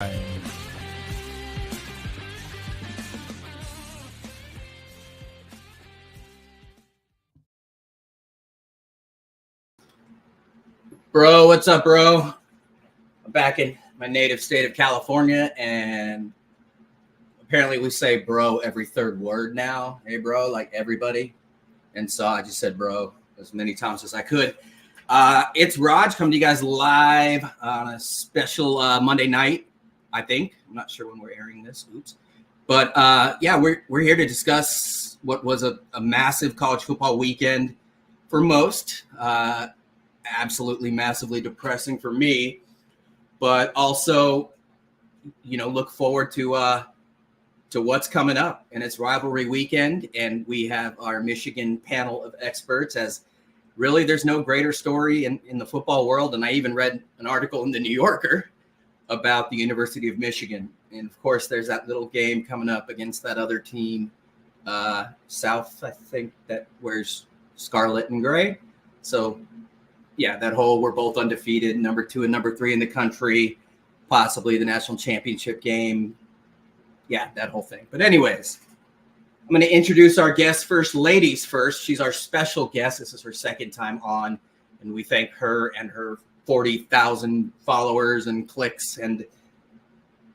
Bro, what's up, bro? I'm back in my native state of California, and apparently we say bro every third word now. Hey, bro, like everybody. And so I just said bro as many times as I could. It's Raj coming to you guys live on a special Monday night, I think. I'm not sure when we're airing this. Oops. But yeah, we're here to discuss what was a massive college football weekend for most. Absolutely massively depressing for me, but also, look forward to what's coming up. And it's rivalry weekend, and we have our Michigan panel of experts, as really there's no greater story in the football world. And I even read an article in the New Yorker about the University of Michigan. And of course, there's that little game coming up against that other team, South, I think, that wears scarlet and gray. So yeah, that whole we're both undefeated, number 2 and number 3 in the country, possibly the national championship game. Yeah, that whole thing. But anyways, I'm going to introduce our guest first, ladies first. She's our special guest. This is her second time on, and we thank her and her 40,000 followers and clicks and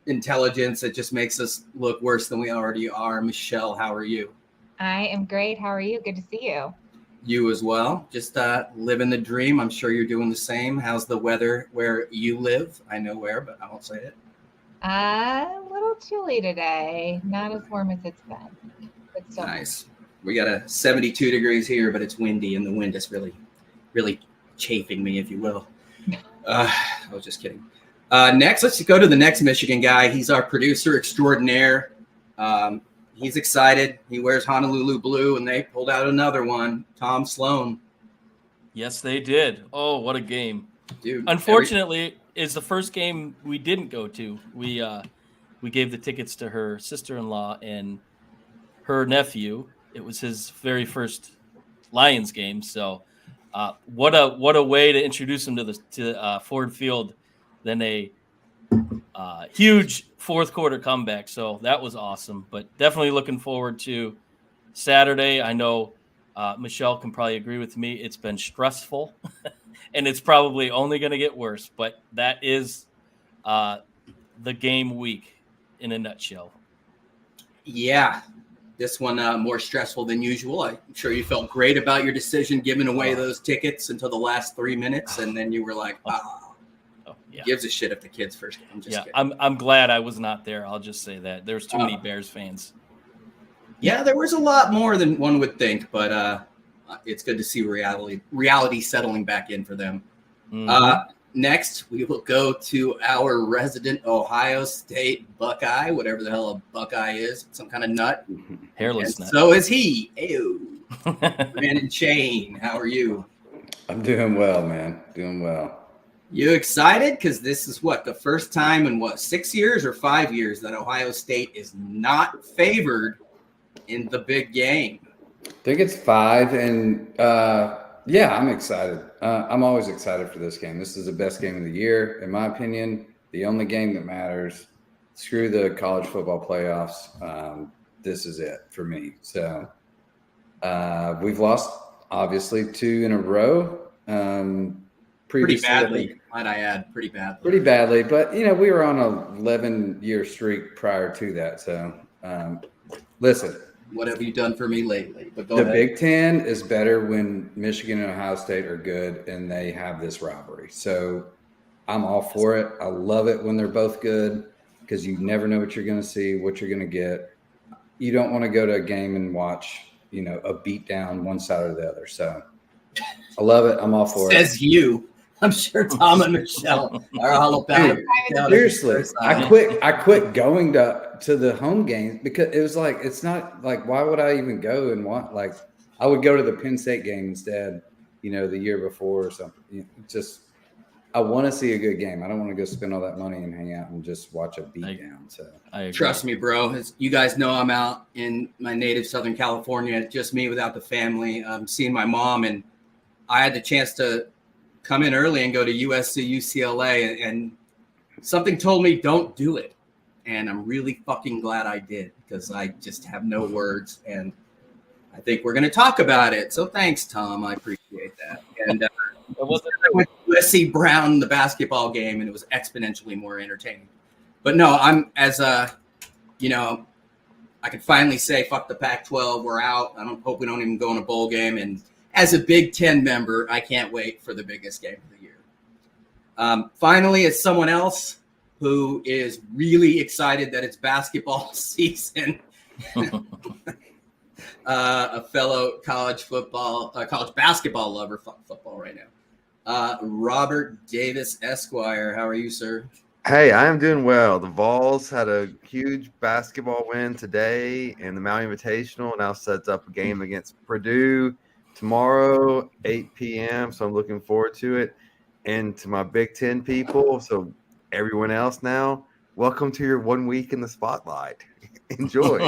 intelligence. It just makes us look worse than we already are. Michelle, how are you? I am great. How are you? Good to see you. You as well. Just living the dream. I'm sure you're doing the same. How's the weather where you live? I know where, but I won't say it. A little chilly today. Not as warm as it's been. But still nice. We got a 72 degrees here, but it's windy, and the wind is really, really chafing me, if you will. I was just kidding. Next, let's go to the next Michigan guy. He's our producer extraordinaire. He's excited. He wears Honolulu blue, and they pulled out another one. Tom Sloan. Yes, they did. Oh, what a game. Dude. Unfortunately, it's the first game we didn't go to. We gave the tickets to her sister-in-law and her nephew. It was his very first Lions game. So what a way to introduce him to Ford Field than a huge fourth quarter comeback. So that was awesome, but definitely looking forward to Saturday. I know Michelle can probably agree with me. It's been stressful and it's probably only going to get worse, but that is the game week in a nutshell. Yeah. This one more stressful than usual. I'm sure you felt great about your decision giving away those tickets until the last 3 minutes. And then you were like, yeah. Gives a shit if the kids first game. I'm just kidding. I'm glad I was not there. I'll just say that there's too many Bears fans. Yeah, there was a lot more than one would think, but it's good to see reality settling back in for them. Mm-hmm. Next, we will go to our resident Ohio State Buckeye, whatever the hell a Buckeye is, some kind of nut. Hairless nut. So is he. Ew. Man in chain, how are you? I'm doing well, man. Doing well. You excited? Because this is the first time in 6 years or 5 years that Ohio State is not favored in the big game. I think it's 5, and yeah, I'm excited. I'm always excited for this game. This is the best game of the year, in my opinion. The only game that matters. Screw the college football playoffs. This is it for me. So we've lost, obviously, 2 in a row. Pretty badly, might I add. Pretty badly. But, we were on a 11-year streak prior to that. So, listen. What have you done for me lately? But the Big Ten is better when Michigan and Ohio State are good and they have this rivalry. So, I'm all for it. I love it when they're both good because you never know what you're going to see, what you're going to get. You don't want to go to a game and watch, a beat down one side or the other. So, I love it. I'm all for it. Says you. I'm sure Tom and Michelle are all about it. Seriously, I quit going to the home games because it was like, it's not like, why would I even go and want, like, I would go to the Penn State game instead, the year before or something. I want to see a good game. I don't want to go spend all that money and hang out and just watch a beatdown. So trust me, bro. As you guys know, I'm out in my native Southern California, just me without the family. I'm seeing my mom, and I had the chance to come in early and go to USC, UCLA, and something told me don't do it. And I'm really fucking glad I did, because I just have no words. And I think we're going to talk about it. So thanks, Tom. I appreciate that. And I went to USC Brown, the basketball game, and it was exponentially more entertaining. But no, I'm as a, I could finally say, fuck the Pac-12, we're out. I hope we don't even go in a bowl game. And as a Big Ten member, I can't wait for the biggest game of the year. Finally, as someone else who is really excited that it's basketball season, a fellow college basketball lover, fuck football right now. Robert Davis Esquire, how are you, sir? Hey, I am doing well. The Vols had a huge basketball win today in the Maui Invitational. Now sets up a game against Purdue tomorrow, 8 p.m. So I'm looking forward to it. And to my Big Ten people, so everyone else now, welcome to your 1 week in the spotlight. Enjoy.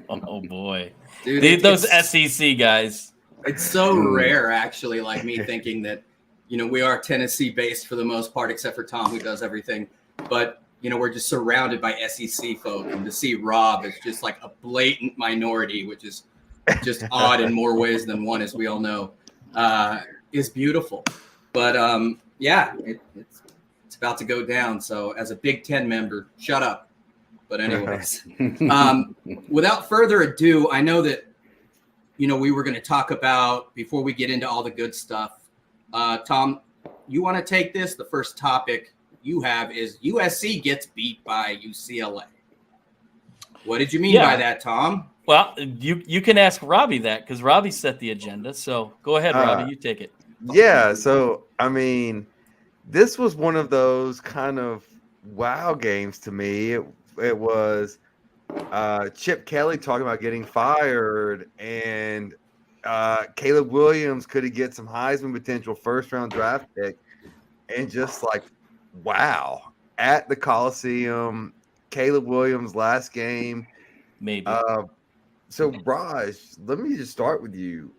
Oh, boy. Dude, those SEC guys. It's so rare, actually, like me thinking that, we are Tennessee-based for the most part, except for Tom, who does everything. But, we're just surrounded by SEC folk. And to see Rob as just like a blatant minority, which is just odd in more ways than one, as we all know, is beautiful. But, it's about to go down. So as a Big Ten member, shut up. But anyways, without further ado, I know that, we were going to talk about, before we get into all the good stuff, Tom, you want to take this? The first topic you have is USC gets beat by UCLA. What did you mean by that, Tom? Well, you can ask Robbie that, because Robbie set the agenda. So go ahead, Robbie, you take it. Yeah, so, I mean, this was one of those kind of wow games to me. It was Chip Kelly talking about getting fired, and Caleb Williams could get some Heisman potential first-round draft pick, and just like, wow. At the Coliseum, Caleb Williams' last game. Maybe. So, Raj, let me just start with you.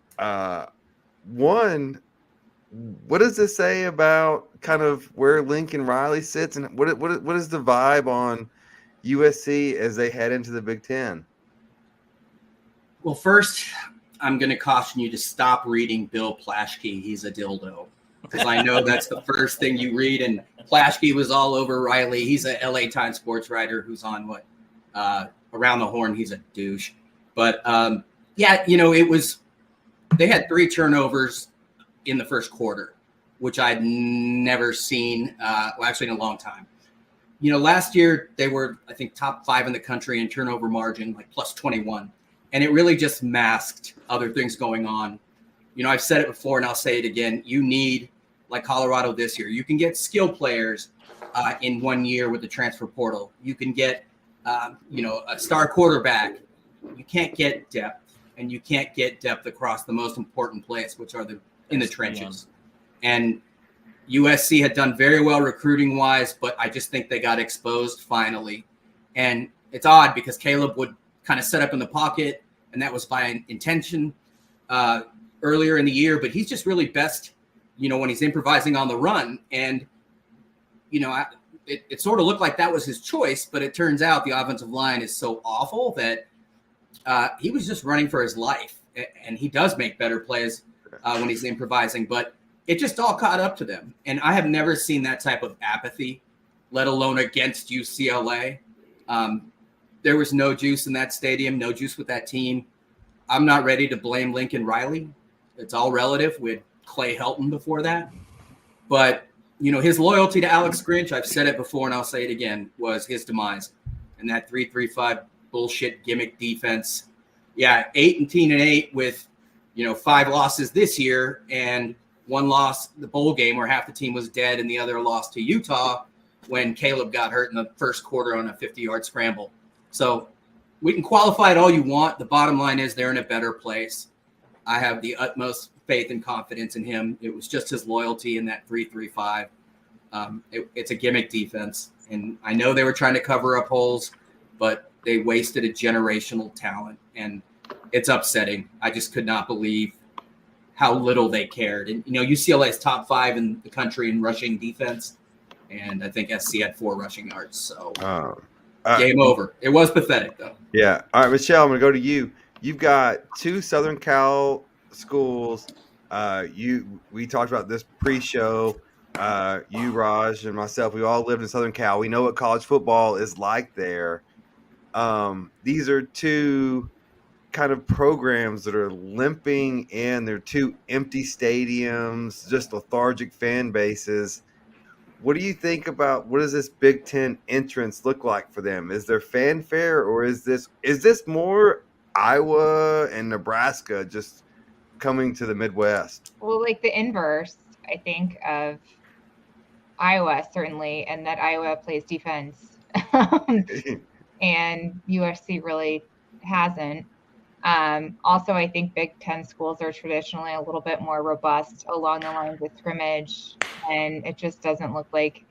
One, what does this say about kind of where Lincoln Riley sits, and what is the vibe on USC as they head into the Big Ten? Well, first, I'm going to caution you to stop reading Bill Plaschke. He's a dildo. Because I know that's the first thing you read. And Plaschke was all over Riley. He's a LA Times sports writer who's on Around the Horn. He's a douche. But, it was – they had 3 turnovers in the first quarter, which I'd never seen, actually in a long time. Last year they were, I think, top 5 in the country in turnover margin, like plus 21. And it really just masked other things going on. I've said it before and I'll say it again. You need, like Colorado this year, you can get skill players in 1 year with the transfer portal. You can get, a star quarterback. You can't get depth, and you can't get depth across the most important place, which are in the trenches. And USC had done very well recruiting-wise, but I just think they got exposed finally. And it's odd because Caleb would kind of set up in the pocket, and that was by intention earlier in the year. But he's just really best, when he's improvising on the run. And, it sort of looked like that was his choice, but it turns out the offensive line is so awful that he was just running for his life. And he does make better plays when he's improvising, but it just all caught up to them. And I have never seen that type of apathy, let alone against UCLA. There was no juice in that stadium, no juice with that team. I'm not ready to blame Lincoln Riley. It's all relative. We had Clay Helton before that. But, his loyalty to Alex Grinch, I've said it before and I'll say it again, was his demise. And that 3-3-5 bullshit gimmick defense. Yeah, 18-8 with, 5 losses this year and 1 loss, the bowl game where half the team was dead, and the other lost to Utah when Caleb got hurt in the first quarter on a 50-yard scramble. So we can qualify it all you want. The bottom line is they're in a better place. I have the utmost faith and confidence in him. It was just his loyalty in that 3-3-5. It's a gimmick defense, and I know they were trying to cover up holes, but they wasted a generational talent, and it's upsetting. I just could not believe how little they cared. And, UCLA is top 5 in the country in rushing defense. and I think SC had 4 rushing yards. So Um, game over. It was pathetic, though. Yeah. All right, Michelle, I'm going to go to you. You've got 2 Southern Cal schools. We talked about this pre-show. You, Raj, and myself, we all lived in Southern Cal. We know what college football is like there. These are 2 kind of programs that are limping in. They're 2 empty stadiums, just lethargic fan bases. What do you think about what does this Big Ten entrance look like for them? Is there fanfare, or is this more Iowa and Nebraska just coming to the Midwest? Well, like the inverse, I think, of Iowa, certainly, and that Iowa plays defense. And USC really hasn't. Also, I think Big Ten schools are traditionally a little bit more robust along the lines of scrimmage, and it just doesn't look like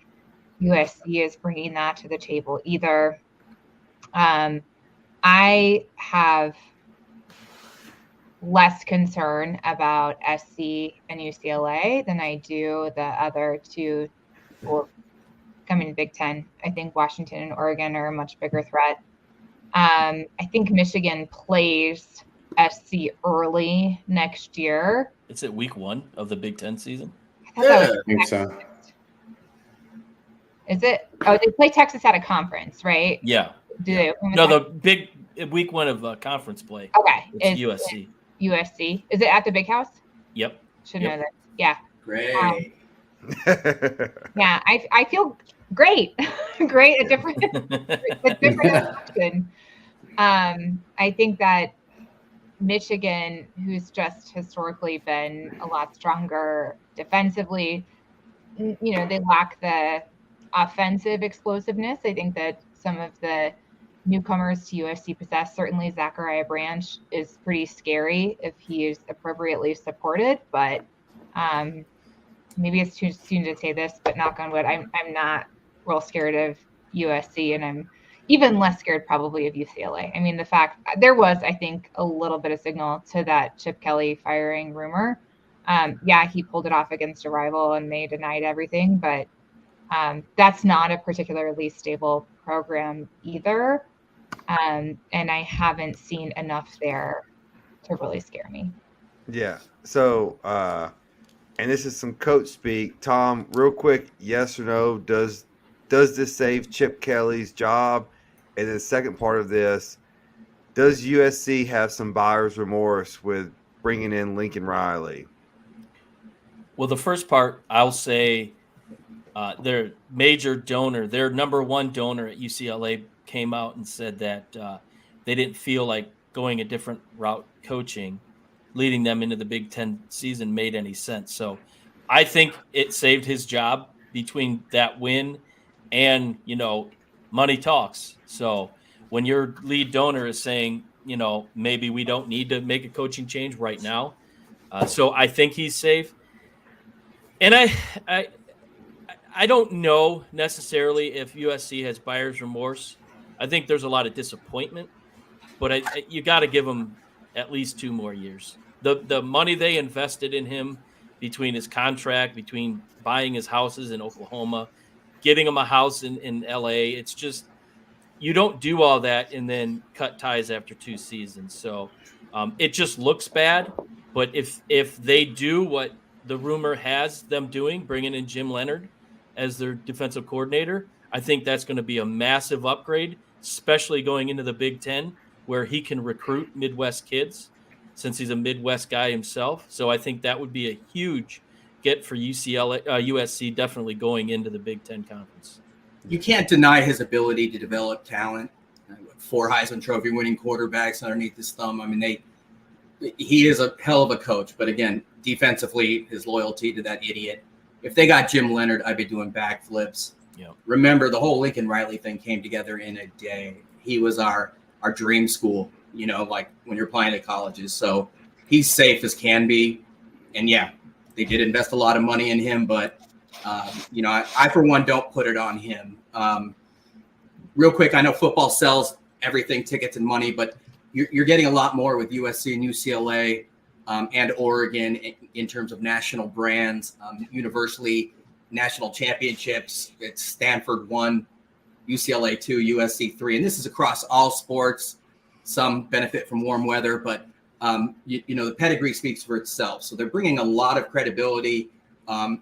USC is bringing that to the table either. I have less concern about SC and UCLA than I do the other 2 schools coming to Big Ten. I think Washington and Oregon are a much bigger threat. I think Michigan plays SC early next year. It's at week 1 of the Big Ten season. I think so. Is it? Oh, they play Texas at a conference, right? Yeah. Do they? No, the big week 1 of conference play. Okay. It's USC. USC. Is it at the Big House? Yep. Should know that. Yeah. Great. Yeah. I feel great. Great. A different option. I think that Michigan, who's just historically been a lot stronger defensively, they lack the offensive explosiveness. I think that some of the newcomers to USC possess. Certainly Zachariah Branch is pretty scary if he is appropriately supported, but maybe it's too soon to say this, but knock on wood, I'm not real scared of USC, and I'm even less scared probably of UCLA. I mean, the fact there was, I think, a little bit of signal to that Chip Kelly firing rumor. Yeah, he pulled it off against a rival and they denied everything, but that's not a particularly stable program either. And I haven't seen enough there to really scare me. Yeah. So, and this is some coach speak. Tom, real quick, yes or no, does this save Chip Kelly's job? And then the second part of this, does USC have some buyer's remorse with bringing in Lincoln Riley? Well, the first part, I'll say their major donor, their number 1 donor at UCLA came out and said that they didn't feel like going a different route coaching, leading them into the Big Ten season made any sense. So I think it saved his job between that win and, money talks. So when your lead donor is saying, maybe we don't need to make a coaching change right now. So I think he's safe. And I don't know necessarily if USC has buyer's remorse. I think there's a lot of disappointment, but you got to give them at least 2 more years. The money they invested in him between his contract, between buying his houses in Oklahoma, getting him a house in LA, it's just you don't do all that and then cut ties after 2 seasons. So it just looks bad. But if they do what the rumor has them doing, bringing in Jim Leonard as their defensive coordinator, I think that's going to be a massive upgrade, especially going into the Big Ten, where he can recruit Midwest kids since he's a Midwest guy himself. So I think that would be a huge get for USC, definitely going into the Big Ten conference. You can't deny his ability to develop talent. 4 Heisman Trophy winning quarterbacks underneath his thumb. I mean, he is a hell of a coach. But again, defensively, his loyalty to that idiot. If they got Jim Leonard, I'd be doing backflips. Yeah. Remember, the whole Lincoln Riley thing came together in a day. He was our dream school, like when you're playing at colleges. So he's safe as can be. And yeah, they did invest a lot of money in him, but I for one don't put it on him. Real quick, I know football sells everything, tickets and money, but you're getting a lot more with USC and UCLA and Oregon in terms of national brands. Universally, national championships. It's Stanford 1, UCLA 2, USC 3, and this is across all sports. Some benefit from warm weather, but the pedigree speaks for itself. So they're bringing a lot of credibility.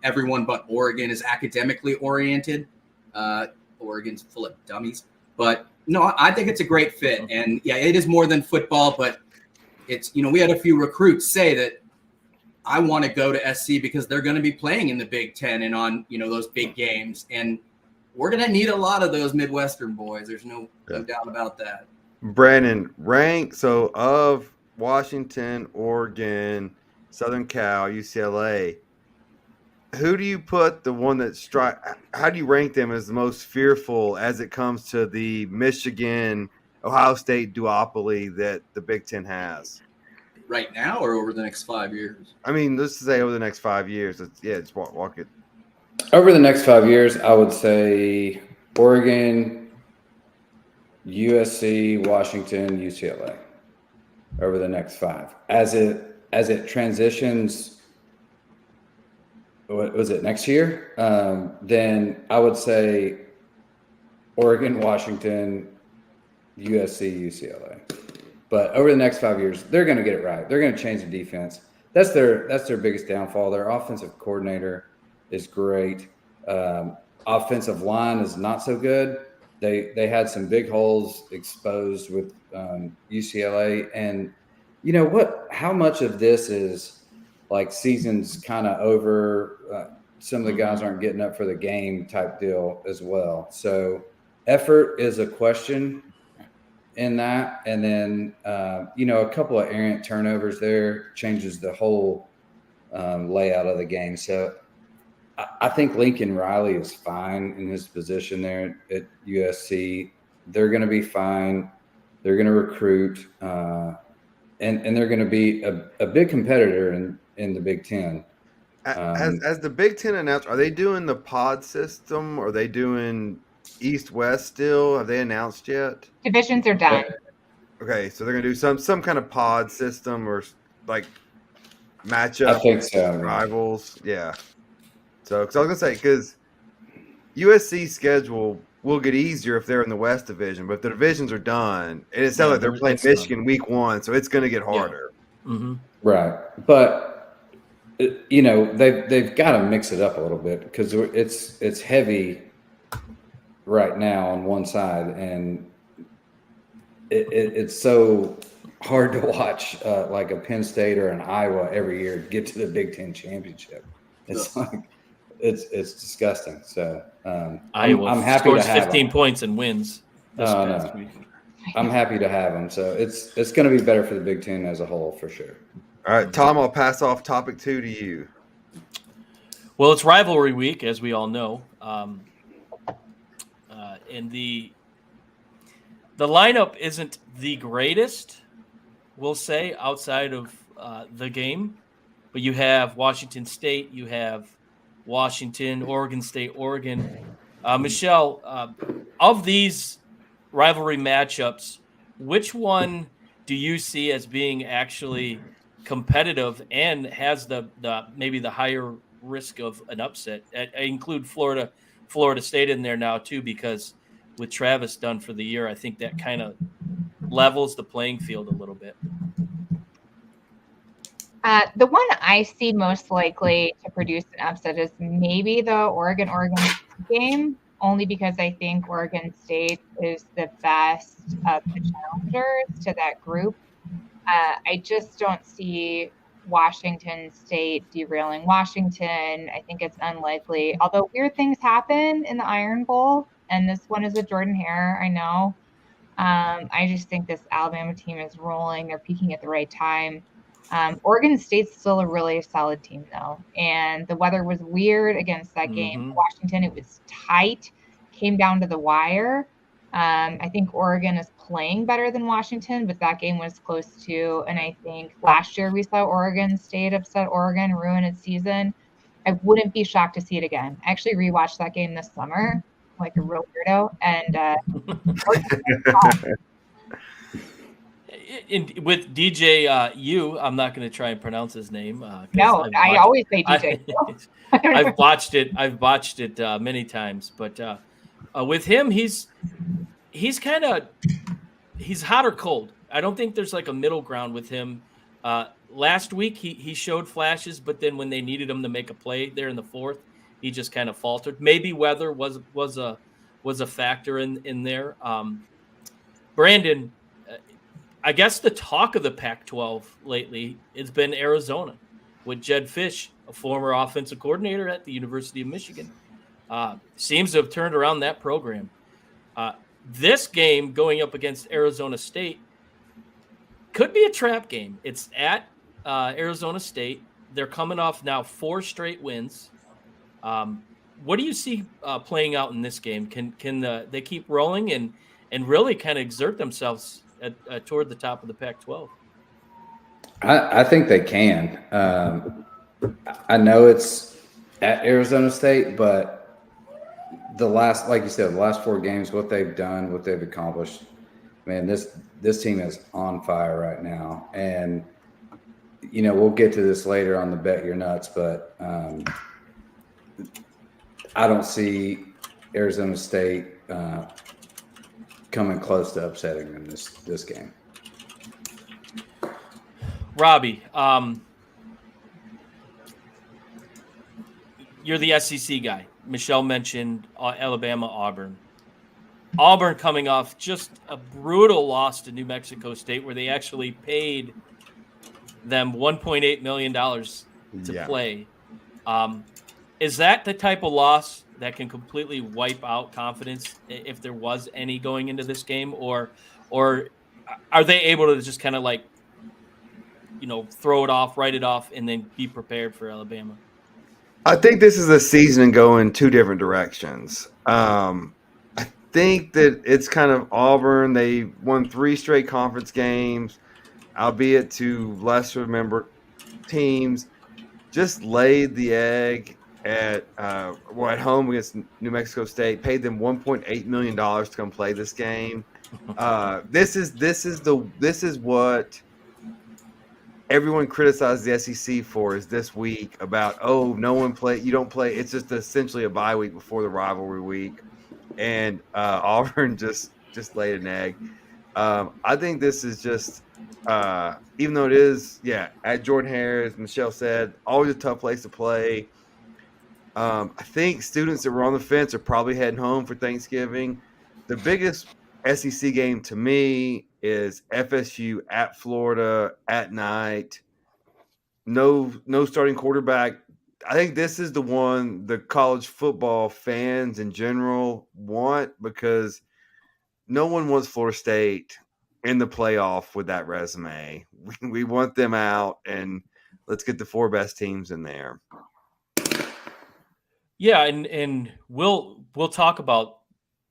Everyone but Oregon is academically oriented. Oregon's full of dummies, but no, I think it's a great fit. And yeah, it is more than football, but it's, we had a few recruits say that I want to go to SC because they're going to be playing in the Big Ten and on, those big games. And we're going to need a lot of those Midwestern boys. There's no doubt about that. Brandon, so of Washington, Oregon, Southern Cal, UCLA, who do you put the one that how do you rank them as the most fearful as it comes to the Michigan, Ohio State duopoly that the Big Ten has? Right now or over the next 5 years? I mean, let's say over the next 5 years. Just walk it. Over the next 5 years, I would say Oregon, USC, Washington, UCLA. Over the next 5, as it transitions, what was it, next year? Then I would say Oregon, Washington, USC, UCLA. But over the next 5 years, they're going to get it right. They're going to change the defense. That's their biggest downfall. Their offensive coordinator is great. Offensive line is not so good. They had some big holes exposed with UCLA. And you know what? How much of this is like season's kind of over? Some of the guys aren't getting up for the game type deal as well. So effort is a question in that. And then, a couple of errant turnovers there changes the whole layout of the game. So I think Lincoln Riley is fine in his position there at USC. They're going to be fine. They're going to recruit, and they're going to be a big competitor in the Big Ten. As the Big Ten announced, are they doing the pod system? Or are they doing East-West still? Have they announced yet? Divisions are done. Okay, so they're going to do some kind of pod system or like matchup. I think so. Rivals, yeah. So, because I was going to say, because USC's schedule will get easier if they're in the West Division, but if the divisions are done, and it sounds like they're playing Michigan week 1, so it's going to get harder. Yeah. Mm-hmm. Right. But, they've got to mix it up a little bit because it's heavy right now on one side, and it's so hard to watch like a Penn State or an Iowa every year get to the Big Ten championship. It's like it's disgusting. So Iowa I'm happy scores to have 15 them. points and wins this past week. I'm happy to have them. So it's going to be better for the Big Ten as a whole for sure. All right, Tom, I'll pass off topic 2 to you. Well, it's rivalry week, as we all know. And the lineup isn't the greatest, we'll say, outside of the game. But you have Washington State, you have Washington, Oregon State, Oregon. Michelle, of these rivalry matchups, which one do you see as being actually competitive and has the maybe the higher risk of an upset? I include Florida State in there now too, because with Travis done for the year, I think that kind of levels the playing field a little bit. The one I see most likely to produce an upset is maybe the Oregon game, only because I think Oregon State is the best of the challengers to that group. I just don't see Washington State derailing Washington. I think it's unlikely, although weird things happen in the Iron Bowl, and this one is with Jordan Hare, I know. I just think this Alabama team is rolling. They're peaking at the right time. Oregon State's still a really solid team, though, and the weather was weird against that game. Washington, it was tight, came down to the wire. I think Oregon is playing better than Washington, but that game was close too. And I think last year we saw Oregon State upset Oregon, ruin its season. I wouldn't be shocked to see it again. I actually rewatched that game this summer, like a real weirdo, and with DJ I'm not going to try and pronounce his name. No, I always say DJ. I've watched it. I've watched it many times, but with him, he's hot or cold. I don't think there's like a middle ground with him. Last week he showed flashes, but then when they needed him to make a play there in the fourth, he just kind of faltered. Maybe weather was a factor in there. Brandon, I guess the talk of the Pac-12 lately has been Arizona with Jed Fish, a former offensive coordinator at the University of Michigan. Seems to have turned around that program. This game going up against Arizona State could be a trap game. It's at Arizona State. They're coming off now 4 straight wins. What do you see playing out in this game? Can they keep rolling and really kind of exert themselves toward the top of the Pac-12? I think they can. I know it's at Arizona State, but like you said, the last 4 games, what they've done, what they've accomplished, man, this team is on fire right now. And, we'll get to this later on the Bet Your Nuts, but I don't see Arizona State coming close to upsetting them this game. Robbie, you're the SEC guy. Michelle mentioned Alabama, Auburn. Auburn coming off just a brutal loss to New Mexico State, where they actually paid them $1.8 million to play. Is that the type of loss that can completely wipe out confidence, if there was any going into this game, or are they able to just kind of like, throw it off, write it off, and then be prepared for Alabama? I think this is a season and go in 2 different directions. I think that it's kind of Auburn. They won 3 straight conference games, albeit to less remembered teams. Just laid the egg at home against New Mexico State. Paid them $1.8 million to come play this game. This is what everyone criticized the SEC for is this week about, no one play, you don't play. It's just essentially a bye week before the rivalry week. And Auburn just laid an egg. I think this is just, even though it is, at Jordan Hare, as Michelle said, always a tough place to play. I think students that were on the fence are probably heading home for Thanksgiving. The biggest SEC game to me is FSU at Florida at night. No starting quarterback. I think this is the one the college football fans in general want, because no one wants Florida State in the playoff with that resume. We want them out, and let's get the 4 best teams in there. Yeah, and we'll talk about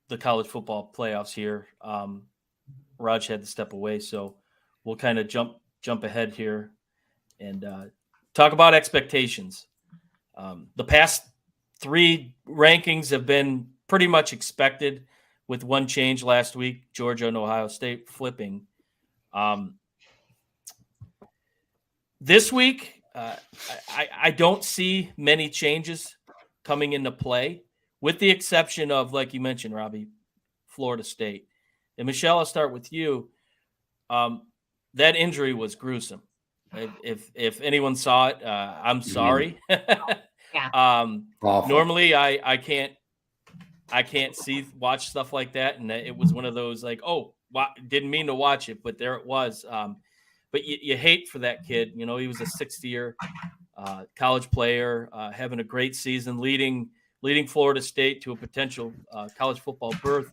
the college football playoffs here. Raj had to step away, so we'll kind of jump ahead here and talk about expectations. The past 3 rankings have been pretty much expected, with one change last week, Georgia and Ohio State flipping. This week, I don't see many changes coming into play, with the exception of, like you mentioned, Robbie, Florida State. And Michelle, I'll start with you. That injury was gruesome. If anyone saw it, I'm sorry. Normally I can't watch stuff like that, and it was one of those like, didn't mean to watch it, but there it was. But you hate for that kid. He was a 6th-year college player, having a great season, leading Florida State to a potential college football berth.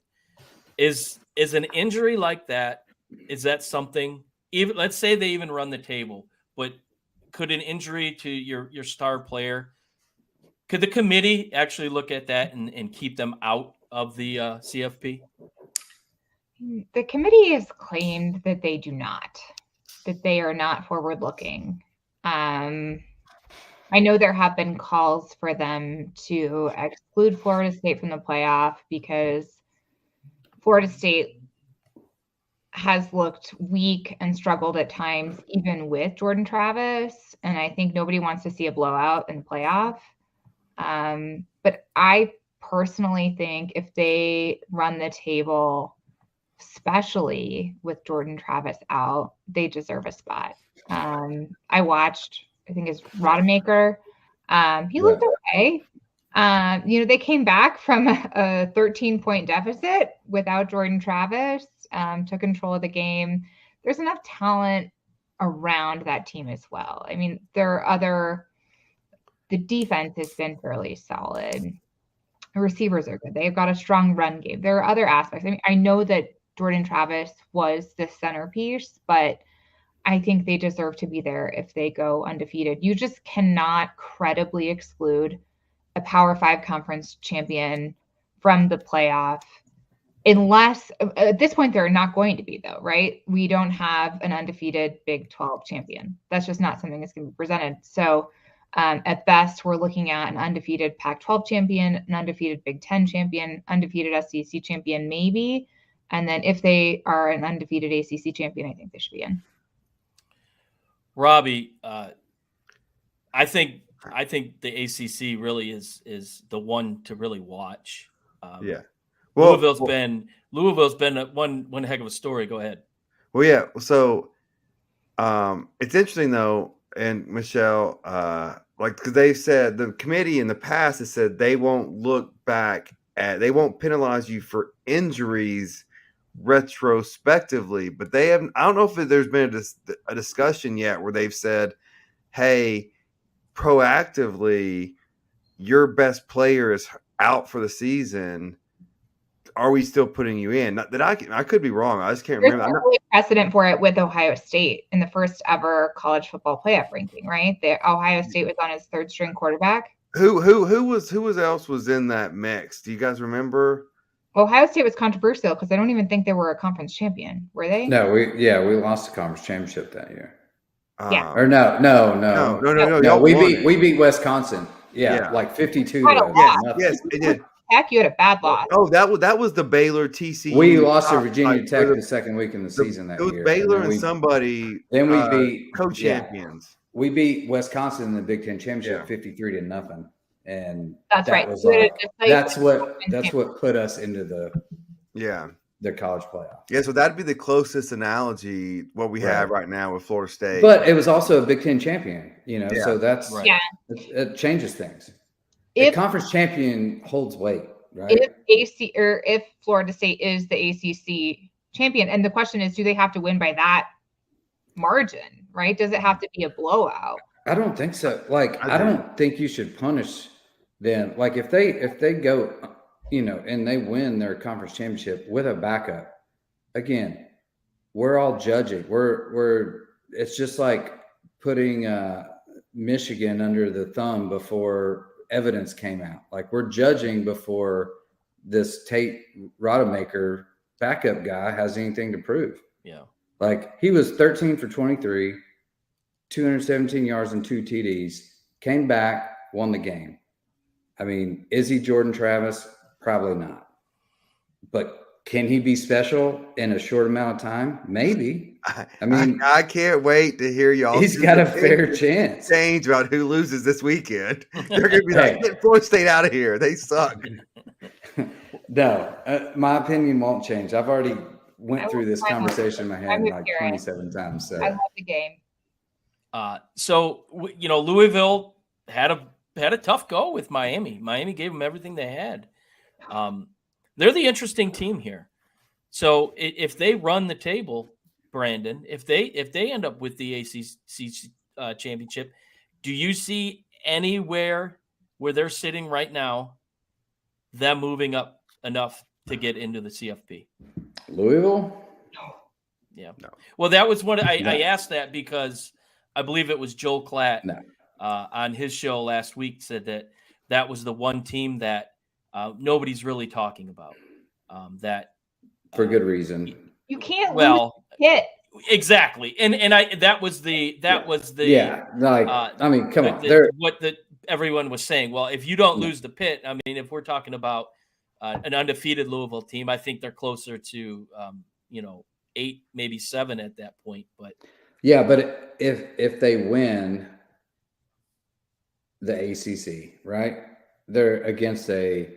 Is an injury like that? Is that something? Even let's say they even run the table, but could an injury to your star player? Could the committee actually look at that and keep them out of the CFP? The committee has claimed that they do not, that they are not forward-looking. I know there have been calls for them to exclude Florida State from the playoff because Florida State has looked weak and struggled at times, even with Jordan Travis. And I think nobody wants to see a blowout in the playoff. But I personally think if they run the table, especially with Jordan Travis out, they deserve a spot. I watched, I think it's Rodemaker. He looked okay. They came back from a 13-point deficit without Jordan Travis, took control of the game. There's enough talent around that team as well. I mean, the defense has been fairly solid. The receivers are good. They've got a strong run game. There are other aspects. I mean, I know that Jordan Travis was the centerpiece, but I think they deserve to be there if they go undefeated. You just cannot credibly exclude a Power 5 conference champion from the playoff unless at this point they're not going to be, though, right? We don't have an undefeated Big 12 champion. That's just not something that's going to be presented. So at best, we're looking at an undefeated Pac-12 champion, an undefeated Big 10 champion, undefeated SEC champion, maybe. And then if they are an undefeated ACC champion, I think they should be in. Robbie, I think the ACC really is the one to really watch. Yeah. Well, Louisville's been one heck of a story. Go ahead. Well, yeah. So it's interesting though, and Michelle, because they said the committee in the past has said they won't they won't penalize you for injuries retrospectively, but they haven't. I don't know if there's been a discussion yet where they've said, "Hey, proactively, your best player is out for the season. Are we still putting you in?" Not that I could be wrong. I just can't remember. There's precedent for it with Ohio State in the first ever college football playoff ranking, right? Ohio State was on his third string quarterback. Who else was in that mix? Do you guys remember? Ohio State was controversial because I don't even think they were a conference champion. Were they? No, we lost the conference championship that year. Yeah. Or no. We beat Wisconsin. Yeah, like 52. Yes, it did. Heck, you had a bad loss. Oh, that was the Baylor TCU. We lost to Virginia Tech the second week in the season that year. It was Baylor and somebody. Then we beat co-champions. We beat Wisconsin in the Big Ten championship 53-0, and that's right. That's what put us into the college playoff. Yeah, so that'd be the closest analogy what we have right now with Florida State. But it was also a Big Ten champion, so that's it changes things. The conference champion holds weight, right? If Florida State is the ACC champion, and the question is, do they have to win by that margin, right? Does it have to be a blowout? I don't think so. I don't think you should punish them. Like if they go, and they win their conference championship with a backup, again, we're all judging. It's just like putting Michigan under the thumb before evidence came out. Like we're judging before this Tate Rodemaker backup guy has anything to prove. Yeah. Like he was 13 for 23, 217 yards and 2 TDs, came back, won the game. I mean, is he Jordan Travis? Probably not. But can he be special in a short amount of time? Maybe. I mean, I can't wait to hear y'all. He's got a fair chance. Change about who loses this weekend. They're going to be like, get Florida State out of here. They suck. No, my opinion won't change. I've already went through this conversation in my head like 27 times. So I love the game. Louisville had a tough go with Miami. Miami gave them everything they had. They're the interesting team here. So if they run the table, Brandon, if they end up with the ACC championship, do you see anywhere where they're sitting right now, them moving up enough to get into the CFP? Louisville? Yeah. No. Well, that was what I asked that because I believe it was Joel Klatt on his show last week said that was the one team that nobody's really talking about. That for good reason. You can't lose hit. Exactly. And that was the come on. Everyone was saying, well, if you don't lose the pit, I mean, if we're talking about an undefeated Louisville team, I think they're closer to 8, maybe 7 at that point. But yeah, but if they win the ACC, right? They're against a,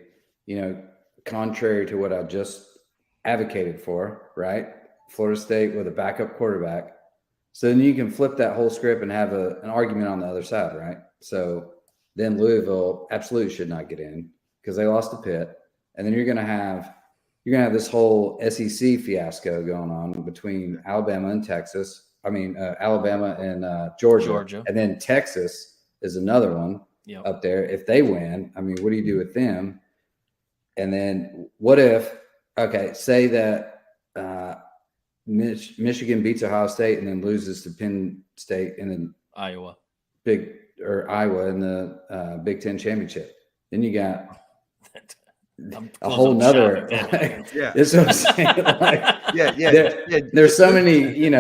contrary to what I just advocated for, right? Florida State with a backup quarterback. So then you can flip that whole script and have an argument on the other side, right? So then Louisville absolutely should not get in because they lost to Pitt. And then you're gonna have this whole SEC fiasco going on between Alabama and Texas. Alabama and Georgia. And then Texas is another one up there. If they win, what do you do with them? And then what if, say that Michigan beats Ohio State and then loses to Penn State and then Iowa in the Big Ten championship. Then you got a whole nother. That's what I'm saying. There's so many,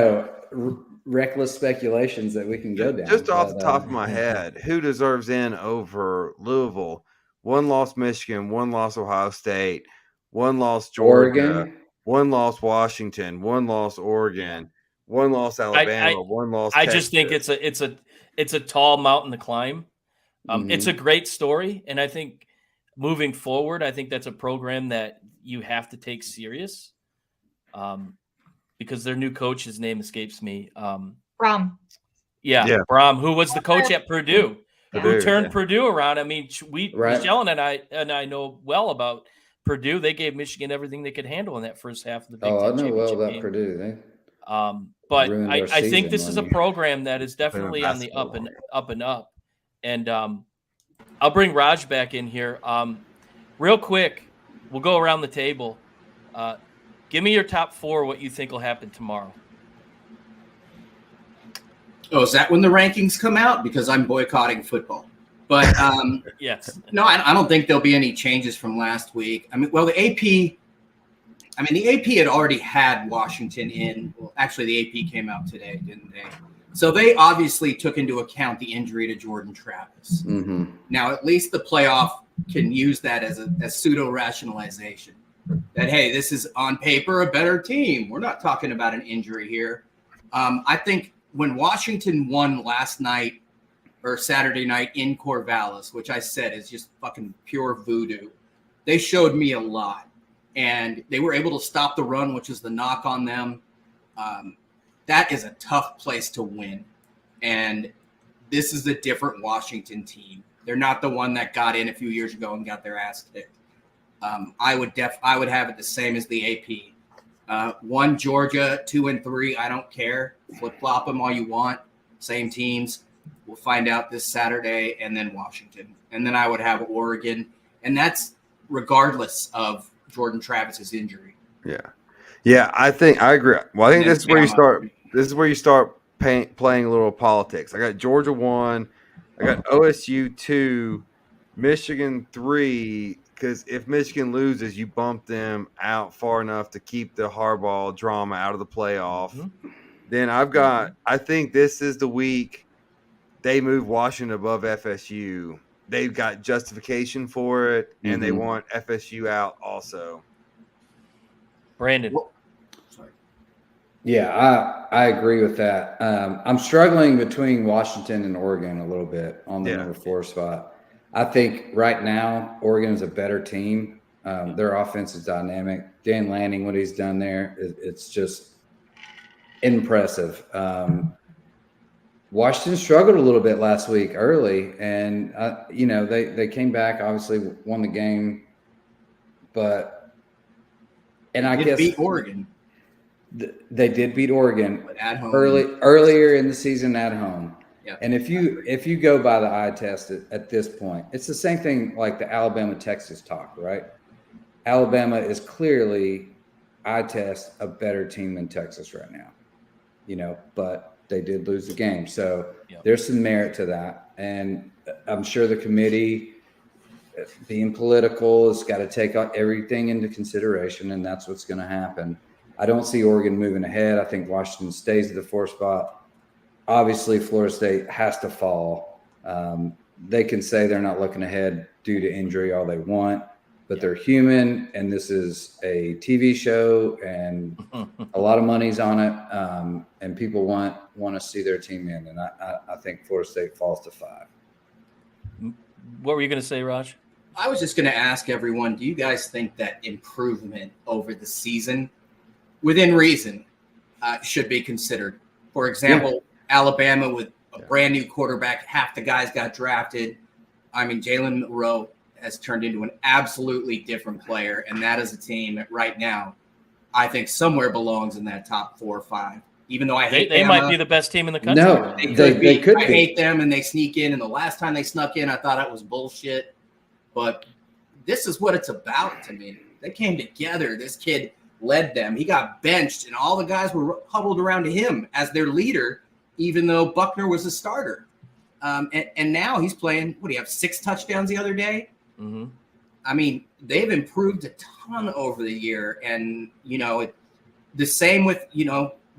reckless speculations that we can go down. Just off the top of my head, who deserves in over Louisville? 1 loss Michigan, 1 loss Ohio State, 1 loss Georgia, Oregon, 1 loss Washington, 1 loss Oregon, 1 loss Alabama, 1 loss Texas. I just think it's a tall mountain to climb. It's a great story, and I think moving forward, I think that's a program that you have to take serious. Because their new coach, his name escapes me. Brom. Yeah, Brom, who was the coach at Purdue, who turned yeah. Purdue around. Michelle and I know well about Purdue. They gave Michigan everything they could handle in that first half of the Big Ten I know well about game. Purdue. But I think this is a program that is definitely on the up and up. And I'll bring Raj back in here. Real quick, we'll go around the table. Give me your top 4, what you think will happen tomorrow. Oh, is that when the rankings come out? Because I'm boycotting football. But yes. No, I don't think there'll be any changes from last week. The AP had already had Washington in. Well, actually, the AP came out today, didn't they? So they obviously took into account the injury to Jordan Travis. Mm-hmm. Now, at least the playoff can use that as pseudo rationalization. That, hey, this is on paper a better team. We're not talking about an injury here. I think when Washington won last night or Saturday night in Corvallis, which I said is just fucking pure voodoo, they showed me a lot. And they were able to stop the run, which is the knock on them. That is a tough place to win. And this is a different Washington team. They're not the one that got in a few years ago and got their ass kicked. I would have it the same as the AP. 1 Georgia, 2 and 3. I don't care. Flip flop them all you want. Same teams. We'll find out this Saturday, and then Washington, and then I would have Oregon, and that's regardless of Jordan Travis's injury. Yeah. I agree. Well, I think this is where you start. This is where you start playing a little politics. I got Georgia 1. I got OSU 2, Michigan 3. Because if Michigan loses, you bump them out far enough to keep the Harbaugh drama out of the playoff. Mm-hmm. Then I think this is the week they move Washington above FSU. They've got justification for it, and they want FSU out also. Brandon. Sorry. Yeah, I agree with that. I'm struggling between Washington and Oregon a little bit on the number 4 spot. I think right now Oregon is a better team. Their offense is dynamic. Dan Lanning, what he's done there, it's just impressive. Washington struggled a little bit last week early, and they came back, obviously won the game, I guess beat Oregon. They did beat Oregon at home. earlier in the season at home. Yep. And if you go by the eye test at this point, it's the same thing like the Alabama-Texas talk, right? Alabama is clearly, eye test, a better team than Texas right now, but they did lose the game. So there's some merit to that. And I'm sure the committee, being political, has got to take everything into consideration, and that's what's going to happen. I don't see Oregon moving ahead. I think Washington stays at the 4th spot. Obviously, Florida State has to fall. They can say they're not looking ahead due to injury all they want. but they're human, and this is a TV show, and a lot of money's on it, and people want to see their team in, and I think Florida State falls to 5. What were you going to say, Raj? I was just going to ask everyone, do you guys think that improvement over the season, within reason, should be considered? For example, Alabama with a brand new quarterback, half the guys got drafted. I mean, Jalen Monroe has turned into an absolutely different player, and that is a team that right now I think somewhere belongs in that top 4 or 5. Even though I hate they Bama, might be the best team in the country. No, they could be. I be. hate them, and they sneak in. And the last time they snuck in, I thought it was bullshit. But this is what it's about to me. They came together. This kid led them. He got benched, and all the guys were huddled around him as their leader, even though Buckner was a starter. And now he's playing. What do you have? 6 touchdowns the other day. Mm-hmm. I mean, they've improved a ton over the year, and the same with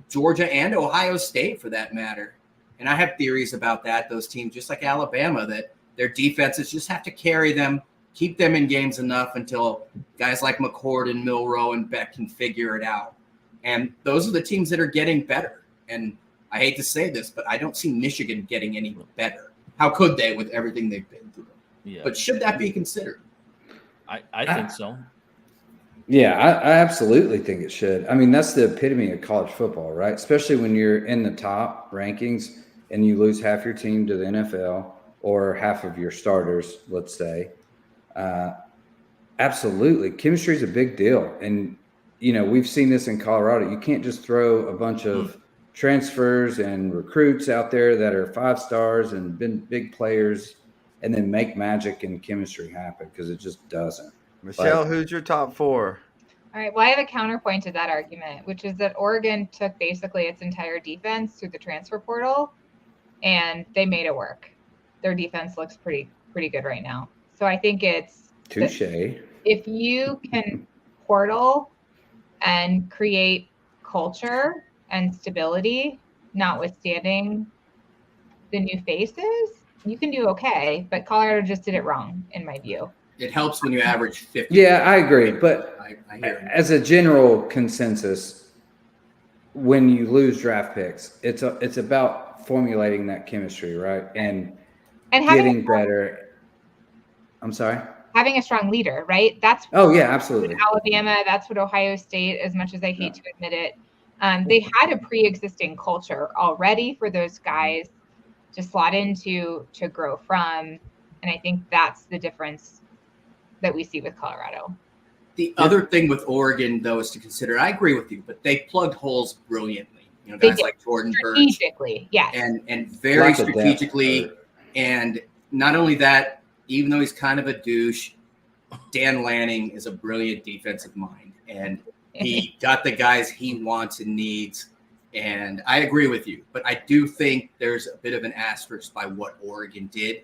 Georgia and Ohio State for that matter. And I have theories about that. Those teams, just like Alabama, that their defenses just have to carry them, keep them in games enough until guys like McCord and Milroe and Beck can figure it out. And those are the teams that are getting better. And I hate to say this, but I don't see Michigan getting any better. How could they with everything they've been through? Yeah. But should that be considered? I think so. Yeah, I absolutely think it should. I mean, that's the epitome of college football, right? Especially when you're in the top rankings and you lose half your team to the NFL or half of your starters, let's say. Absolutely. Chemistry is a big deal. And, we've seen this in Colorado. You can't just throw a bunch of transfers and recruits out there that are 5 stars and been big players and then make magic and chemistry happen, because it just doesn't. Michelle, who's your top 4? All right. Well, I have a counterpoint to that argument, which is that Oregon took basically its entire defense through the transfer portal, and they made it work. Their defense looks pretty good right now. So I think it's touche. If you can portal and create culture and stability, notwithstanding the new faces, you can do okay. But Colorado just did it wrong, in my view. It helps when you average 50. Yeah, I agree. But I hear as a general consensus, when you lose draft picks, it's about formulating that chemistry, right? And getting better. I'm sorry? Having a strong leader, right? That's absolutely. Alabama, that's what Ohio State, as much as I hate to admit it. They had a pre-existing culture already for those guys to slot into, to grow from. And I think that's the difference that we see with Colorado. The other thing with Oregon, though, is to consider. I agree with you, but they plugged holes brilliantly. Guys like Jordan strategically, Burch, and very strategically. And not only that, even though he's kind of a douche, Dan Lanning is a brilliant defensive mind, and he got the guys he wants and needs. And I agree with you, but I do think there's a bit of an asterisk by what Oregon did.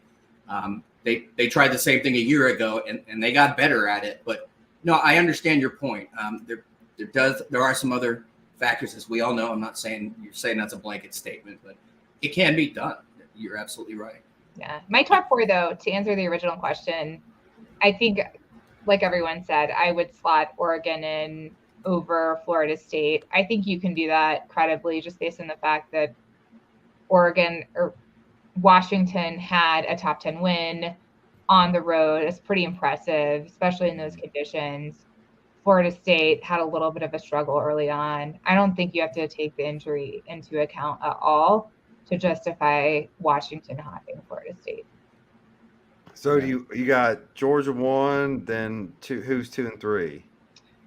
They tried the same thing a year ago, and they got better at it. But no, I understand your point. There are some other factors, as we all know. I'm not saying you're saying that's a blanket statement, but it can be done. You're absolutely right. Yeah. My top 4, though, to answer the original question, I think, like everyone said, I would slot Oregon in over Florida State. I think you can do that credibly just based on the fact that Washington had a top 10 win on the road. It's pretty impressive, especially in those conditions. Florida State had a little bit of a struggle early on. I don't think you have to take the injury into account at all to justify Washington hopping Florida State. So you got Georgia 1, then 2. Who's 2 and 3?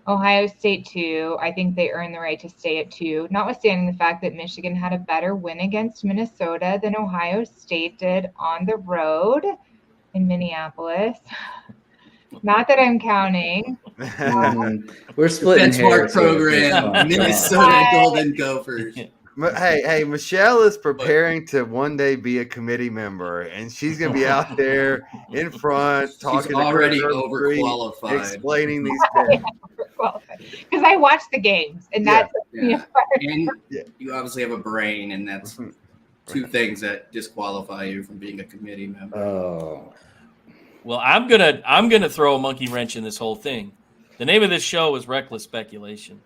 Ohio State 2. I think they earned the right to stay at 2, notwithstanding the fact that Michigan had a better win against Minnesota than Ohio State did on the road in Minneapolis. Not that I'm counting. We're splitting benchmark program, Minnesota Golden Gophers. Hey, Michelle is preparing to one day be a committee member, and she's going to be out there in front talking. She's already overqualified, explaining these things. Because I watch the games, and that's and you obviously have a brain, and that's 2 things that disqualify you from being a committee member. Oh, Well, I'm gonna throw a monkey wrench in this whole thing. The name of this show is Reckless Speculation,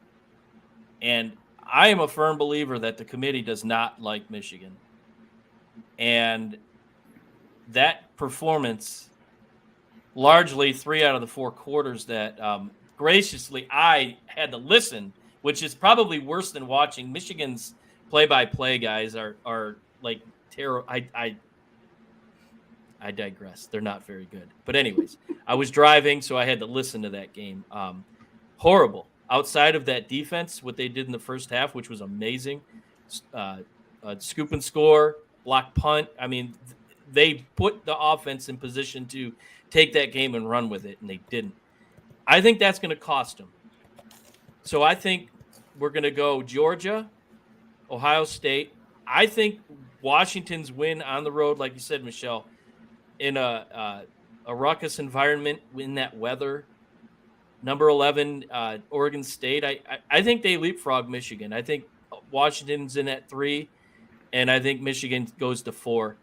and I am a firm believer that the committee does not like Michigan, and that performance, largely 3 out of the 4 quarters that graciously I had to listen, which is probably worse than watching. Michigan's play-by-play guys are like terrible. I digress. They're not very good. But anyways, I was driving, so I had to listen to that game. Horrible. Outside of that defense, what they did in the first half, which was amazing, scoop and score, block punt. I mean, they put the offense in position to take that game and run with it, and they didn't. I think that's going to cost them. So I think we're going to go Georgia, Ohio State. I think Washington's win on the road, like you said, Michelle, in a ruckus environment, in that weather. Number 11, Oregon State. I think they leapfrog Michigan. I think Washington's in at 3, and I think Michigan goes to 4.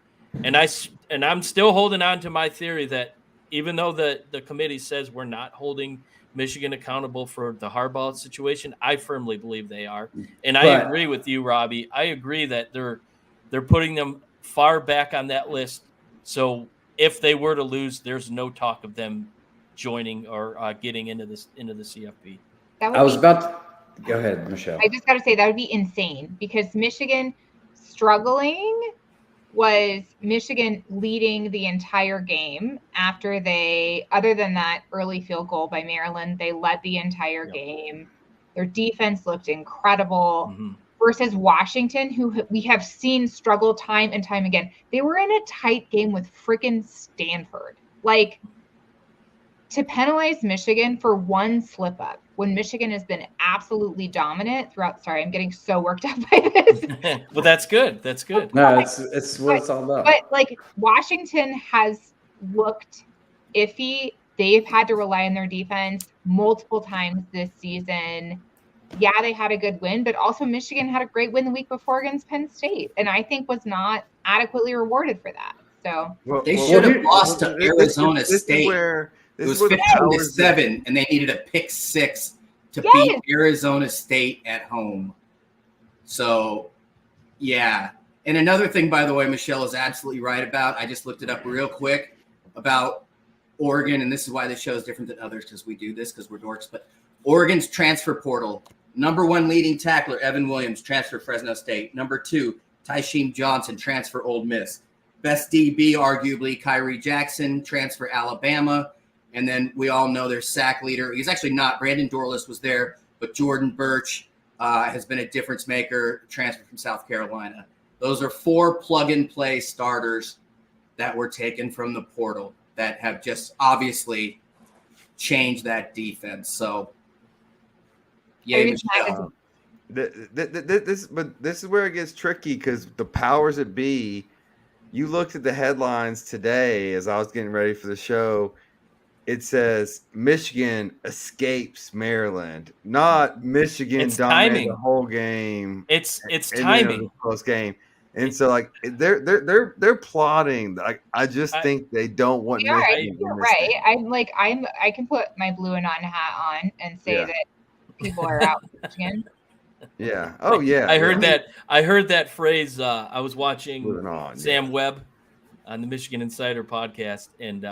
And I'm still holding on to my theory that even though the committee says we're not holding Michigan accountable for the Harbaugh situation, I firmly believe they are. And I agree with you, Robbie. I agree that they're putting them far back on that list. So if they were to lose, there's no talk of them joining or getting into the CFP. I was about to go ahead, Michelle. I just got to say that would be insane because Michigan struggling was Michigan leading the entire game after other than that early field goal by Maryland, they led the entire game. Their defense looked incredible versus Washington, who we have seen struggle time and time again. They were in a tight game with freaking Stanford. Like, to penalize Michigan for one slip up when Michigan has been absolutely dominant throughout. Sorry, I'm getting so worked up by this. Well, that's good. That's good. No, it's what it's all about. But like Washington has looked iffy. They've had to rely on their defense multiple times this season. Yeah, they had a good win, but also Michigan had a great win the week before against Penn State, and I think was not adequately rewarded for that. So they should have lost to Arizona State. It was 15-7, and they needed a pick 6 to beat Arizona State at home. So, yeah. And another thing, by the way, Michelle is absolutely right about. I just looked it up real quick about Oregon, and this is why this show is different than others because we do this because we're dorks. But Oregon's transfer portal, number 1 leading tackler, Evan Williams, transfer Fresno State. Number 2, Tysheem Johnson, transfer Ole Miss. Best DB, arguably, Kyrie Jackson, transfer Alabama. And then we all know their sack leader. He's actually not. Brandon Dorlus was there, but Jordan Birch has been a difference maker, transferred from South Carolina. Those are 4 plug-and-play starters that were taken from the portal that have just obviously changed that defense. So, yeah, this is where it gets tricky because the powers that be. You looked at the headlines today as I was getting ready for the show. It says Michigan escapes Maryland, not Michigan dominated the whole game. It's timing. Close game, and so like they're plotting. Like I just think they don't want. Michigan You're right. I can put my blue and on hat on and say that people are out with Michigan. Yeah. Oh yeah. I heard that. I heard that phrase. I was watching Sam Webb on the Michigan Insider podcast, and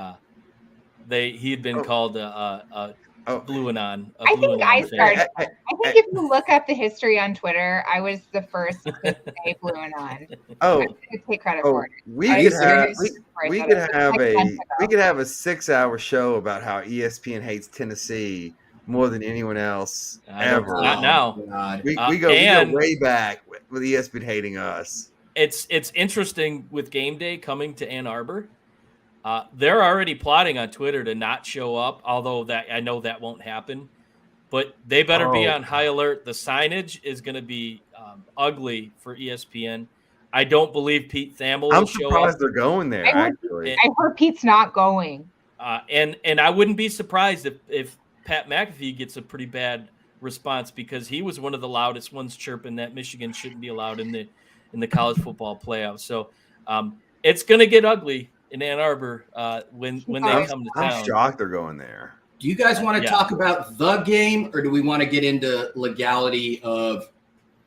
he had been called blue and on. I think if you look up the history on Twitter, I was the first to say blue and on. Oh, take credit for it. We could have a 6-hour show about how ESPN hates Tennessee more than anyone else ever. Not now. We go way back with ESPN hating us. It's interesting with game day coming to Ann Arbor. They're already plotting on Twitter to not show up, although that I know that won't happen. But they better be on high alert. The signage is going to be ugly for ESPN. I don't believe Pete Thamel will show up. I'm surprised they're going there, actually. I heard Pete's not going. And I wouldn't be surprised if Pat McAfee gets a pretty bad response because he was one of the loudest ones chirping that Michigan shouldn't be allowed in the college football playoffs. So it's going to get ugly. in Ann Arbor when they come to I'm town. shocked they're going there. Do you guys want to Yeah. talk about the game, or do we want to get into legality of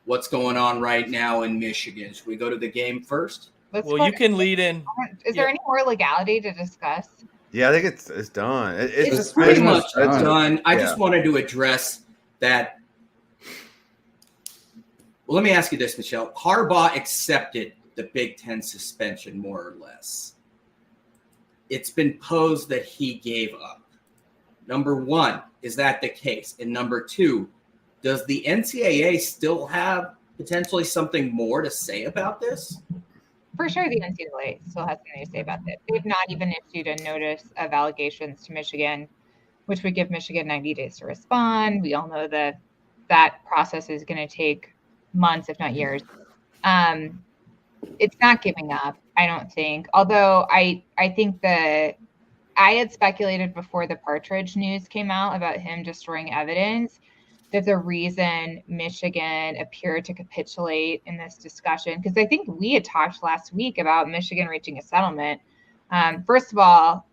what's going on right now in Michigan? Should we go to the game first? Well, you can lead in. Is there any more legality to discuss? Yeah, I think it's done. It's pretty much done. I yeah. just wanted to address that. Well, let me ask you this, Michelle. Harbaugh accepted the Big Ten suspension, more or less. It's been posed that he gave up. Number one, is that the case? And number two, does the NCAA still have potentially something more to say about this? For sure, the NCAA still has something to say about this. They've not even issued a notice of allegations to Michigan, which would give Michigan 90 days to respond. We all know that that process is going to take months, if not years. It's not giving up, I don't think. Although I think I had speculated before the Partridge news came out about him destroying evidence that the reason Michigan appeared to capitulate in this discussion, because I think we had talked last week about Michigan reaching a settlement. First of all,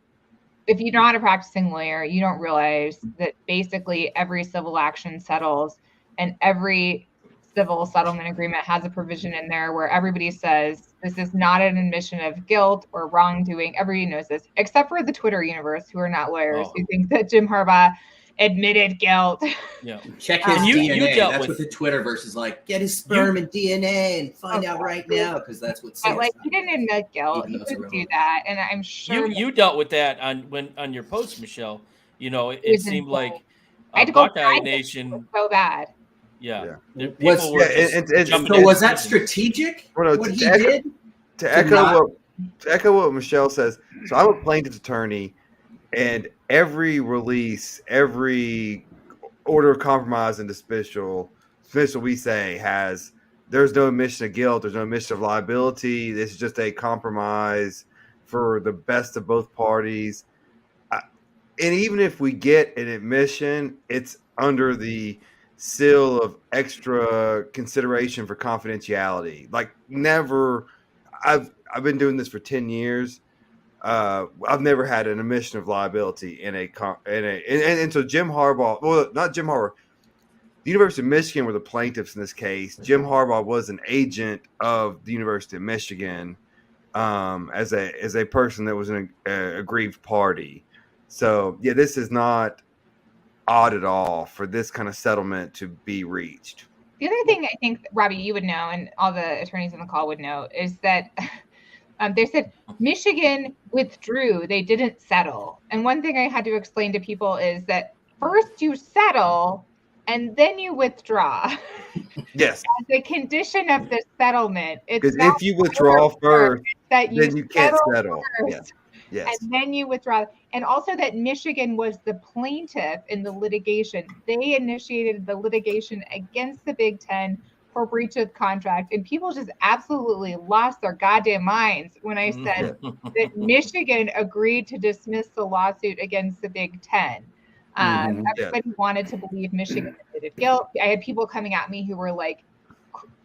if you're not a practicing lawyer, you don't realize that basically every civil action settles, and every civil settlement agreement has a provision in there where everybody says this is not an admission of guilt or wrongdoing. Everybody knows this, except for the Twitter universe, who are not lawyers, who think that Jim Harbaugh admitted guilt. Yeah. Check his DNA. You dealt that's with what the Twitterverse is like. Get his sperm and DNA and find out right now, because that's what. But he didn't admit guilt. He didn't do that, and I'm sure you dealt with that on your post, Michelle. You know, it seemed like Buckeye Nation so bad. Yeah. Was that strategic? Well, what he did? To echo what Michelle says, so I'm a plaintiff's attorney, and every release, every order of compromise and dismissal we say there's no admission of guilt, there's no admission of liability. This is just a compromise for the best of both parties. And even if we get an admission, it's under the seal of extra consideration for confidentiality. Like never, I've been doing this for 10 years. I've never had an admission of liability and so Jim Harbaugh, well, not Jim Harbaugh, the University of Michigan were the plaintiffs in this case. Jim Harbaugh was an agent of the University of Michigan as a person that was an aggrieved party. So yeah, this is not odd at all for this kind of settlement to be reached. The other thing I think, Robbie, you would know, and all the attorneys on the call would know, is that they said Michigan withdrew. They didn't settle. And one thing I had to explain to people is that first you settle and then you withdraw. Yes. As a condition of the settlement. Because if you withdraw first, then you can't settle. Yes. Yes. And then you withdraw. And also that Michigan was the plaintiff in the litigation. They initiated the litigation against the Big Ten for breach of contract. And people just absolutely lost their goddamn minds when I said that Michigan agreed to dismiss the lawsuit against the Big Ten. Everybody wanted to believe Michigan admitted guilt. I had people coming at me who were like,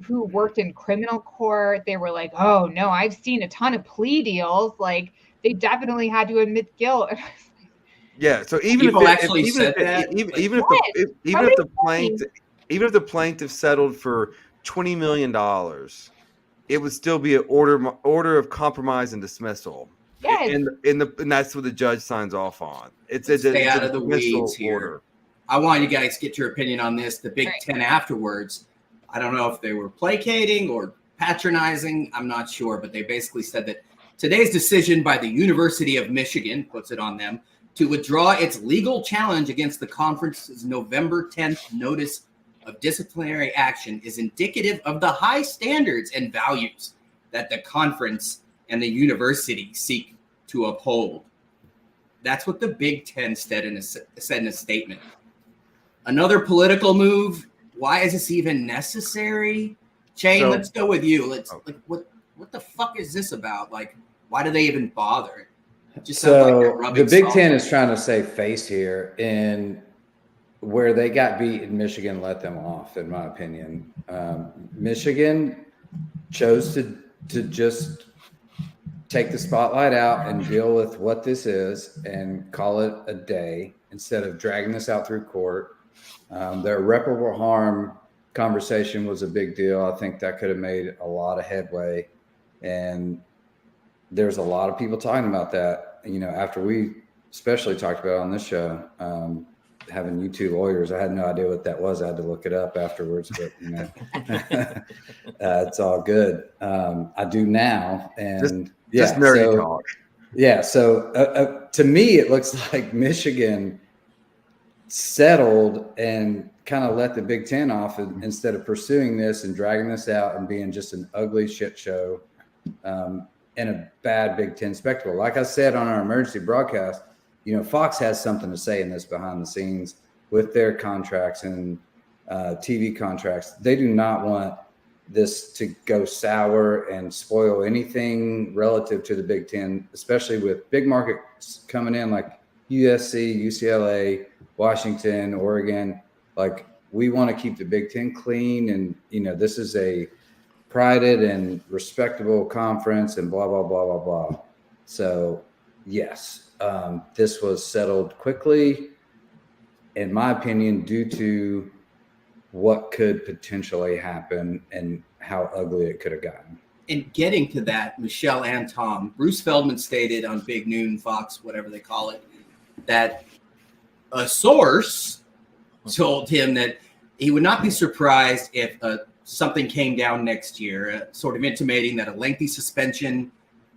who worked in criminal court. They were like, oh no, I've seen a ton of plea deals. Like, they definitely had to admit guilt. Yeah. So even if the plaintiff settled for $20 million, it would still be an order of compromise and dismissal. Yes. And that's what the judge signs off on. It's out of the weeds here. Order. I want you guys to get your opinion on this. The Big Ten afterwards, I don't know if they were placating or patronizing. I'm not sure, but they basically said that today's decision by the University of Michigan puts it on them to withdraw its legal challenge against the conference's November 10th notice of disciplinary action is indicative of the high standards and values that the conference and the university seek to uphold. That's what the Big Ten said in a statement. Another political move. Why is this even necessary? Shane, let's go with you. What the fuck is this about? Like, why do they even bother? The Big Ten is trying to save face here, and where they got beat, Michigan let them off, in my opinion. Michigan chose to just take the spotlight out and deal with what this is and call it a day instead of dragging this out through court. The irreparable harm conversation was a big deal. I think that could have made a lot of headway. And there's a lot of people talking about that, after we especially talked about it on this show, having you two lawyers. I had no idea what that was. I had to look it up afterwards, but it's all good. I do now. And just nerdy talk. Yeah. So to me, it looks like Michigan settled and kind of let the Big Ten off instead of pursuing this and dragging this out and being just an ugly shit show and a bad Big Ten spectacle. Like I said on our emergency broadcast, Fox has something to say in this behind the scenes with their contracts and TV contracts. They do not want this to go sour and spoil anything relative to the Big Ten, especially with big markets coming in like USC, UCLA, Washington, Oregon. Like, we want to keep the Big Ten clean, and this is a prided and respectable conference, and blah blah blah blah blah. So yes, this was settled quickly, in my opinion, due to what could potentially happen and how ugly it could have gotten. And getting to that, Michelle and Tom, Bruce Feldman stated on Big Noon, Fox, whatever they call it, that a source told him that he would not be surprised if something came down next year, sort of intimating that a lengthy suspension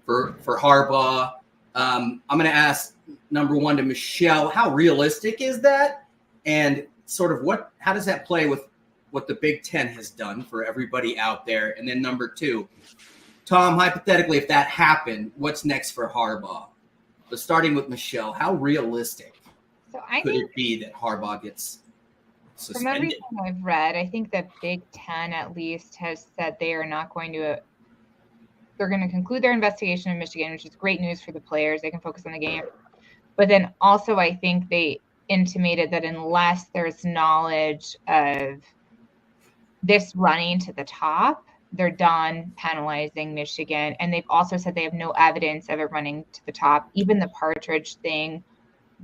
for Harbaugh. I'm going to ask, number one, to Michelle, how realistic is that? And sort of how does that play with what the Big Ten has done for everybody out there? And then number two, Tom, hypothetically, if that happened, what's next for Harbaugh? But starting with Michelle, how realistic could it be that Harbaugh gets suspended? From everything I've read, I think the Big Ten at least has said they are not going to they're going to conclude their investigation in Michigan, which is great news for the players. They can focus on the game. But then also I think they intimated that unless there's knowledge of this running to the top, they're done penalizing Michigan. And they've also said they have no evidence of it running to the top. Even the Partridge thing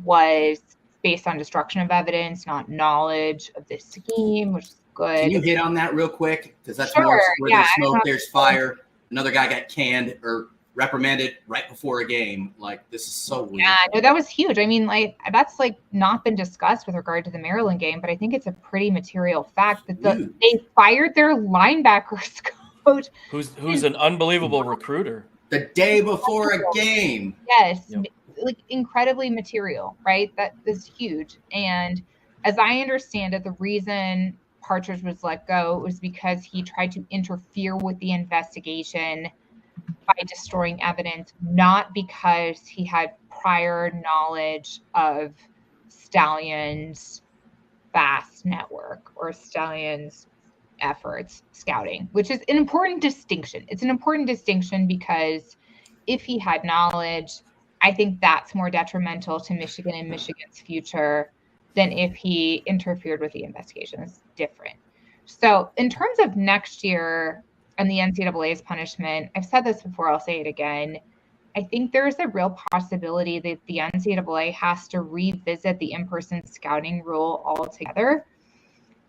was based on destruction of evidence, not knowledge of the scheme, which is good. Can you hit on that real quick? Because that's more where there's smoke, there's fire. Another guy got canned or reprimanded right before a game. Like, this is so weird. Yeah, no, that was huge. I mean, that's not been discussed with regard to the Maryland game, but I think it's a pretty material fact that they fired their linebackers coach, who's an unbelievable recruiter, the day before a game. Yes, yep. Incredibly material, right? That is huge. And as I understand it, the reason Partridge was let go was because he tried to interfere with the investigation by destroying evidence, not because he had prior knowledge of Stallion's vast network or Stallion's efforts scouting, which is an important distinction. It's an important distinction because if he had knowledge, I think that's more detrimental to Michigan and Michigan's future than if he interfered with the investigation. It's different. So in terms of next year and the NCAA's punishment, I've said this before, I'll say it again. I think there's a real possibility that the NCAA has to revisit the in-person scouting rule altogether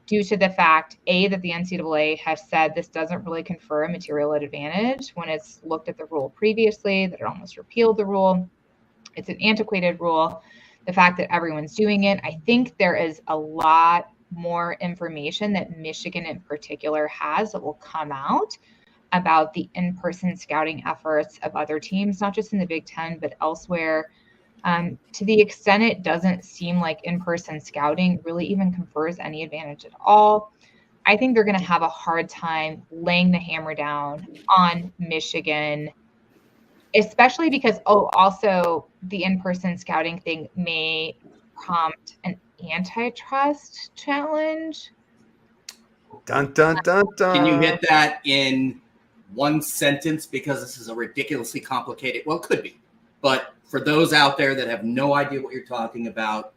due to the fact, A, that the NCAA has said this doesn't really confer a material advantage when it's looked at the rule previously, that it almost repealed the rule. It's an antiquated rule. The fact that everyone's doing it, I think there is a lot more information that Michigan in particular has that will come out about the in-person scouting efforts of other teams, not just in the Big Ten, but elsewhere. To the extent it doesn't seem like in-person scouting really even confers any advantage at all, I think they're going to have a hard time laying the hammer down on Michigan, especially because, also the in-person scouting thing may prompt an antitrust challenge. Dun, dun, dun, dun. Can you hit that in one sentence? Because this is a ridiculously complicated, well, it could be, but for those out there that have no idea what you're talking about,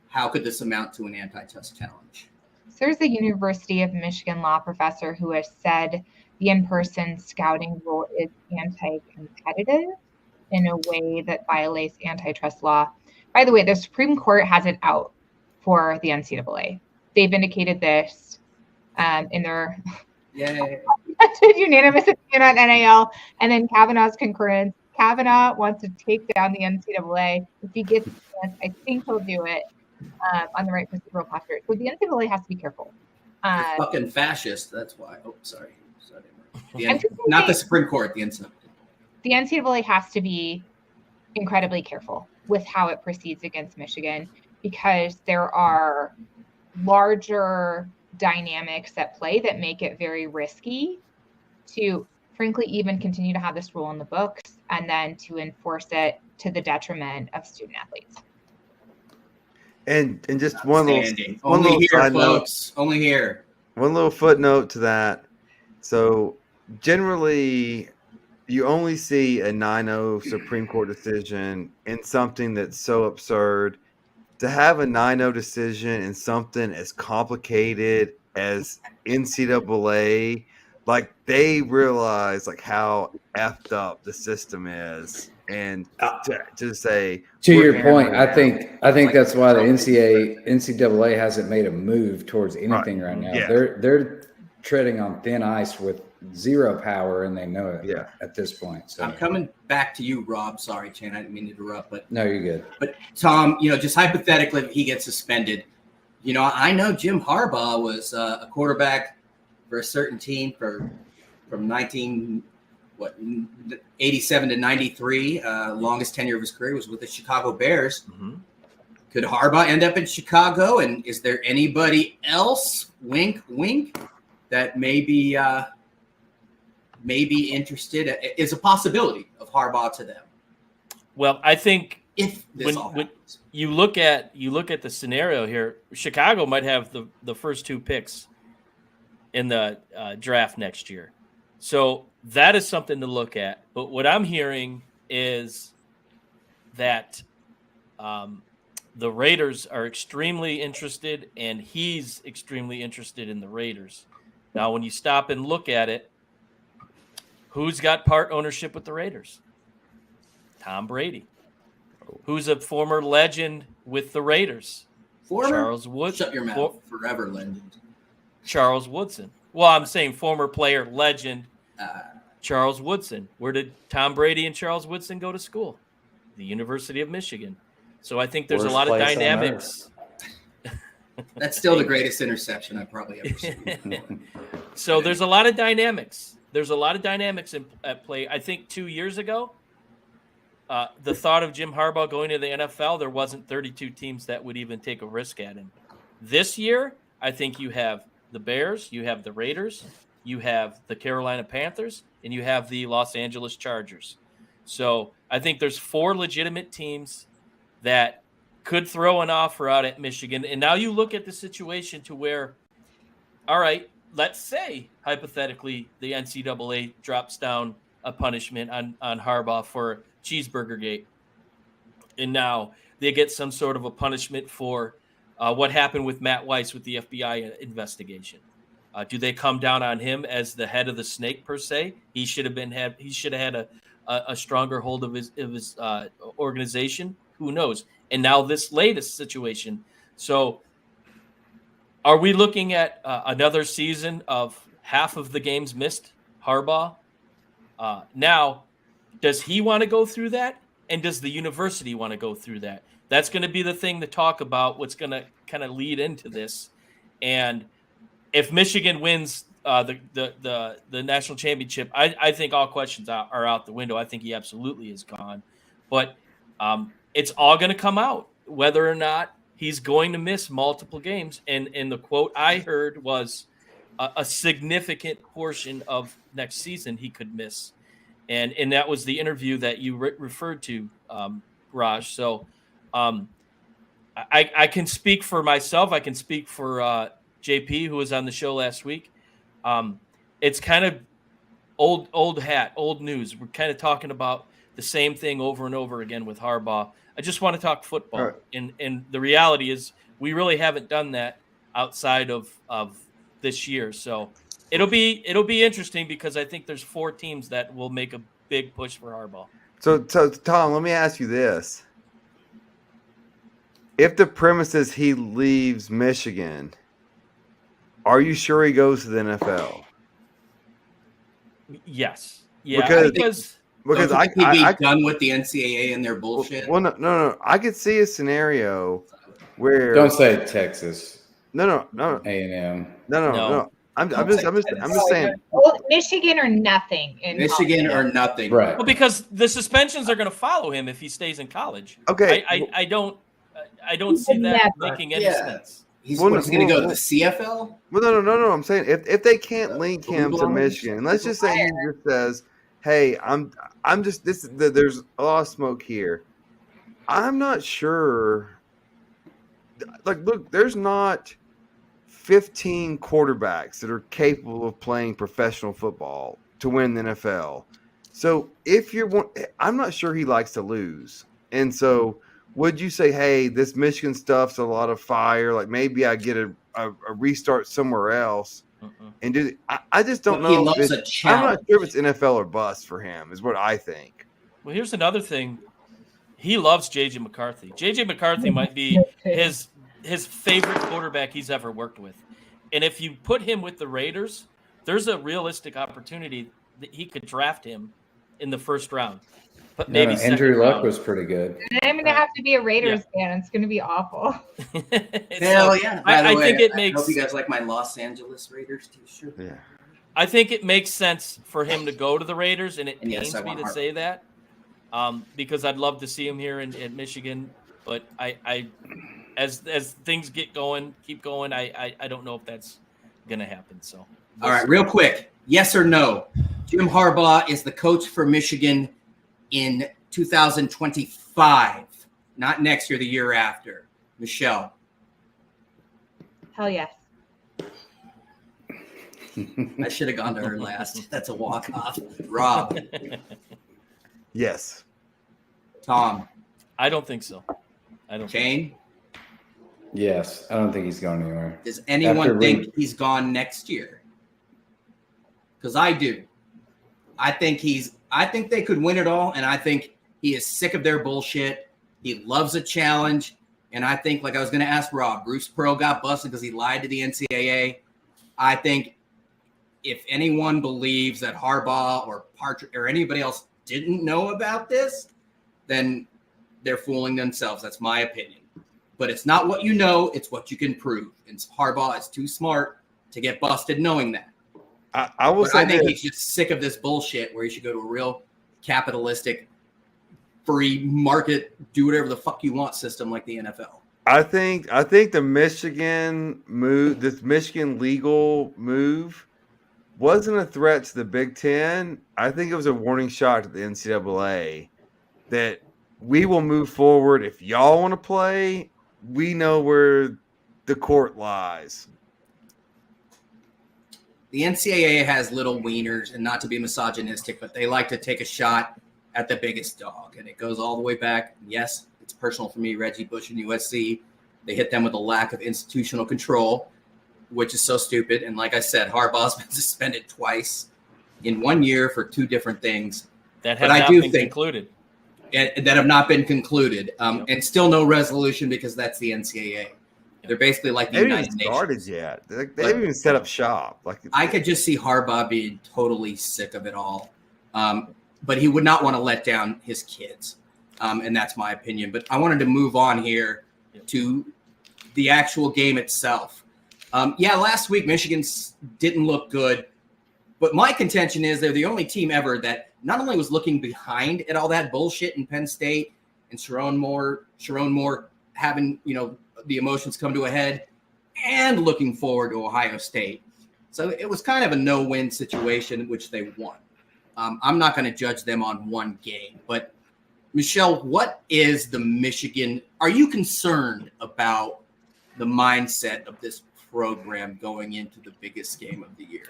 how could this amount to an antitrust challenge? So there's a University of Michigan law professor who has said the in-person scouting rule is anti-competitive in a way that violates antitrust law. By the way, the Supreme Court has it out for the NCAA. They've indicated this in their unanimous opinion on NIL, and then Kavanaugh's concurrence. Kavanaugh wants to take down the NCAA. If he gets the chance, I think he'll do it on the right procedural posture. So the NCAA has to be careful. They're fucking fascist. That's why. Oh, sorry. Not the Supreme Court. The NCAA. The NCAA has to be incredibly careful with how it proceeds against Michigan because there are larger dynamics at play that make it very risky to, frankly, even continue to have this rule in the books and then to enforce it to the detriment of student athletes. And just one little here, folks. Only here. One little footnote to that. So generally, you only see a 9-0 Supreme Court decision in something that's so absurd. To have a 9-0 decision in something as complicated as NCAA, like they realize like how effed up the system is, and to say to your point, I think that's why the NCAA hasn't made a move towards anything right now. Yeah. They're treading on thin ice with zero power, and they know it. Yeah. At this point. So I'm coming back to you, Rob. Sorry, Chan, I didn't mean to interrupt, but no, you're good. But Tom, just hypothetically, if he gets suspended, I know Jim Harbaugh was a quarterback for a certain team from 87 to 93. Longest tenure of his career was with the Chicago Bears. Mm-hmm. Could Harbaugh end up in Chicago? And is there anybody else, wink, wink, that maybe interested? Is a possibility of Harbaugh to them? Well, I think if this when you look at the scenario here, Chicago might have the first 2 picks in the draft next year. So that is something to look at. But what I'm hearing is that the Raiders are extremely interested, and he's extremely interested in the Raiders. Now, when you stop and look at it, who's got part ownership with the Raiders? Tom Brady. Who's a former legend with the Raiders? Charles Woodson. Shut your mouth. Forever legend. Charles Woodson. Well, I'm saying former player, legend, Charles Woodson. Where did Tom Brady and Charles Woodson go to school? The University of Michigan. So I think there's a lot of dynamics. That's still the greatest interception I've probably ever seen. So there's a lot of dynamics. There's a lot of dynamics at play. I think 2 years ago, the thought of Jim Harbaugh going to the NFL, there wasn't 32 teams that would even take a risk at him. This year, I think you have the Bears, you have the Raiders, you have the Carolina Panthers, and you have the Los Angeles Chargers. So I think there's 4 legitimate teams that could throw an offer out at Michigan. And now you look at the situation to where, all right, let's say, hypothetically, the NCAA drops down a punishment on Harbaugh for Cheeseburger Gate. And now they get some sort of a punishment for what happened with Matt Weiss with the FBI investigation. Do they come down on him as the head of the snake per se? He should have had a stronger hold of his organization. Who knows? And now this latest situation. So are we looking at another season of half of the games missed, Harbaugh? Now, does he want to go through that? And does the university want to go through that? That's going to be the thing to talk about, what's going to kind of lead into this. And if Michigan wins the national championship, I think all questions are out the window. I think he absolutely is gone. But it's all going to come out, whether or not he's going to miss multiple games. And the quote I heard was a significant portion of next season he could miss. And that was the interview that you referred to, Raj. So I can speak for myself. I can speak for JP, who was on the show last week. It's kind of old hat, old news. We're kind of talking about the same thing over and over again with Harbaugh. I just want to talk football. Right. And the reality is we really haven't done that outside of this year. So It'll be interesting because I think there's 4 teams that will make a big push for Harbaugh. So Tom, let me ask you this: if the premise is he leaves Michigan, are you sure he goes to the NFL? Yes. Yeah. Because Don't you think he'd be done with the NCAA and their bullshit. Well, no. I could see a scenario where Don't say Texas. No. A&M. No. I'm just saying. Well, Michigan or nothing. Michigan or nothing. Right. Well, because the suspensions are going to follow him if he stays in college. Okay. I don't see that making any sense. He's going to go to the CFL? Well, no. I'm saying if they can't link him to Michigan, let's just say he just says, "Hey, I'm just there's a lot of smoke here." I'm not sure. Like, look, there's not 15 quarterbacks that are capable of playing professional football to win the NFL. So if you're one, I'm not sure he likes to lose. And so would you say, hey, this Michigan stuff's a lot of fire. Like maybe I get a restart somewhere else and do it. I just don't know. He loves a challenge. I'm not sure if it's NFL or bust for him is what I think. Well, here's another thing. He loves J.J. McCarthy. J.J. McCarthy might be his favorite quarterback he's ever worked with. And if you put him with the Raiders, there's a realistic opportunity that he could draft him in the first round. But maybe Andrew Luck was pretty good. I'm going to have to be a Raiders fan. It's going to be awful. Hell yeah. I think it makes. I hope you guys like my Los Angeles Raiders t-shirt. Yeah. I think it makes sense for him to go to the Raiders, and it yes, pains me to say that because I'd love to see him here in Michigan. But I as things keep going, I don't know if that's going to happen. So, all right, real quick, yes or no? Jim Harbaugh is the coach for Michigan in 2025, not next year, the year after. Michelle. Hell yes. I should have gone to her last. That's a walk-off. Rob. Yes. Tom. I don't think so. Shane. Yes, I don't think he's going anywhere. Does anyone think he's gone next year? Because I do. I think they could win it all, and I think he is sick of their bullshit. He loves a challenge, and I think, like I was going to ask Rob, Bruce Pearl got busted because he lied to the NCAA. I think if anyone believes that Harbaugh or Partridge or anybody else didn't know about this, then they're fooling themselves. That's my opinion. But it's not what you know, it's what you can prove. And Harbaugh is too smart to get busted knowing that. I think he's just sick of this bullshit where he should go to a real capitalistic, free market, do whatever the fuck you want system like the NFL. I think the Michigan move, this Michigan legal move, wasn't a threat to the Big Ten. I think it was a warning shot to the NCAA that we will move forward. If y'all want to play, we know where the court lies. The NCAA has little wieners, and not to be misogynistic, but they like to take a shot at the biggest dog, and it goes all the way back. Yes, it's personal for me, Reggie Bush and USC. They hit them with a lack of institutional control, which is so stupid. And like I said, Harbaugh's been suspended twice in 1 year for 2 different things. That have not been concluded. And that have not been concluded. And still no resolution because that's the NCAA. They're basically like the United Nations. They haven't started yet. They haven't even set up shop. I could just see Harbaugh being totally sick of it all. But he would not want to let down his kids. And that's my opinion. But I wanted to move on here to the actual game itself. Last week Michigan didn't look good. But my contention is they're the only team ever that not only was looking behind at all that bullshit in Penn State and Sharon Moore having, the emotions come to a head and looking forward to Ohio State. So it was kind of a no-win situation, which they won. I'm not going to judge them on one game, but Michelle, what is the Michigan? Are you concerned about the mindset of this program going into the biggest game of the year?